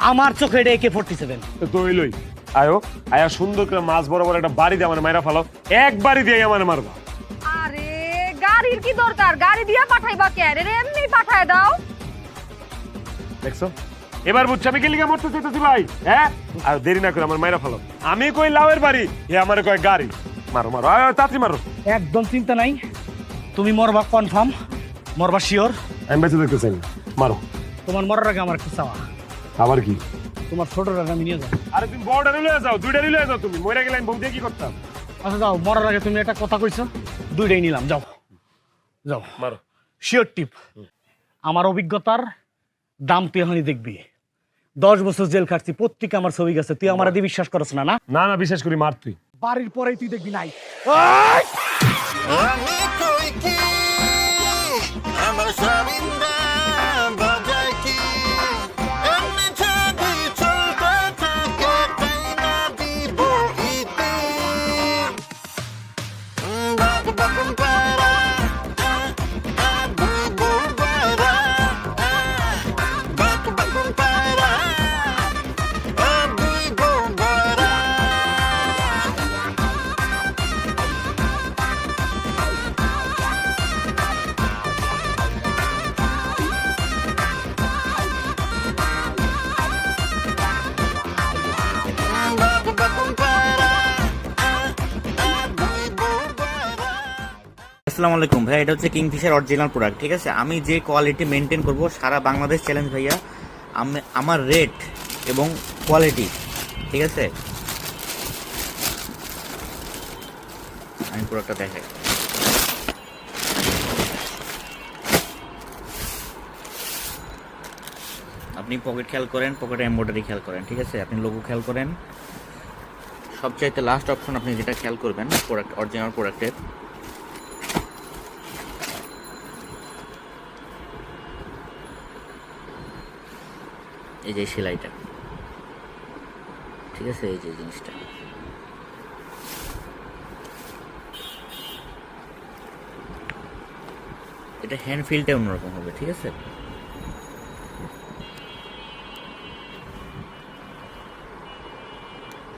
আমার চোখে এটা AK-47। তো হইলই, আয়ো আয়া সুন্দর করে মাছ বরাবর একটা বাড়ি দিয়ে আমার মাইরা ফালাও, এক বাড়ি দিয়ে আমার মারবা। আরে গাড়ির কি দরকার? গাড়ি দিয়া পাঠাইবা কে? রে এমনি পাঠায় দাও। দেখছো এবার বুঝছি আমি কি লিগা মরতে চাইতেছি ভাই। হ্যাঁ, আর দেরি না করে আমার মাইরা ফালাও। আমি কই লাউয়ের বাড়ি, এ আমারে কয় গাড়ি। মারো মারো, আয় তাড়াতাড়ি মারো। একদম চিন্তা নাই, তুমি মরবা কনফার্ম, মরবা শিওর। আমি বেঁচে দেখতে চাই না, মারো। তোমার মরার আগে আমার একটা চাওয়া, আবার কি? তোমার ছোটরা আমি নিয়ে যাও। আরে তুমি বড়টা নিয়ে যাও, দুইটা নিয়ে যাও। তুমি মরে গেলে আমি বউ দিয়ে কি করতাম? আচ্ছা যাও, মরার আগে তুমি একটা কথা কইছো, দুইটাই নিলাম, যাও যাও। মারো। শিওর টিপ, আমার অভিজ্ঞতার দাম তুই এখনই দেখবি। 10 বছর জেল খাটছি, পত্রিকা আমার ছবি গেছে, তুই আমার দিয়ে বিশ্বাস করছ না? না না না, বিশেষ করে মার তুই। বাড়ির পরেই তুই দেখবি নাই। আমি কই কি আমার স্বামীরা বাজায় কি এমনি যদি চলতে থাকে তাই না দিব ইতি বাক বাকুম পারা দুই বউ পারা বাক বাকুম পারা দুই বউ পারা আসসালামু আলাইকুম ভাইয়া, এটা হচ্ছে কিংফিশার অরিজিনাল প্রোডাক্ট, ঠিক আছে। আমি যে কোয়ালিটি মেনটেন করব সারা বাংলাদেশ চ্যালেঞ্জ ভাইয়া, আমার রেট এবং কোয়ালিটি, ঠিক আছে। আমি প্রোডাক্টটা দেখাই। আপনি পকেট খেয়াল করেন, পকেটে এমব্রয়ডারি খেয়াল করেন, ঠিক আছে। আপনি লোগো খেয়াল করেন। সবচাইতে লাস্ট অপশন আপনি যেটা খেয়াল করবেন প্রোডাক্ট, অরিজিনাল প্রোডাক্টের, এই যে সেলাইটা, ঠিক আছে, এই যে জিনিসটা, এটা হ্যান্ড ফিলটা অন্যরকম হবে, ঠিক আছে।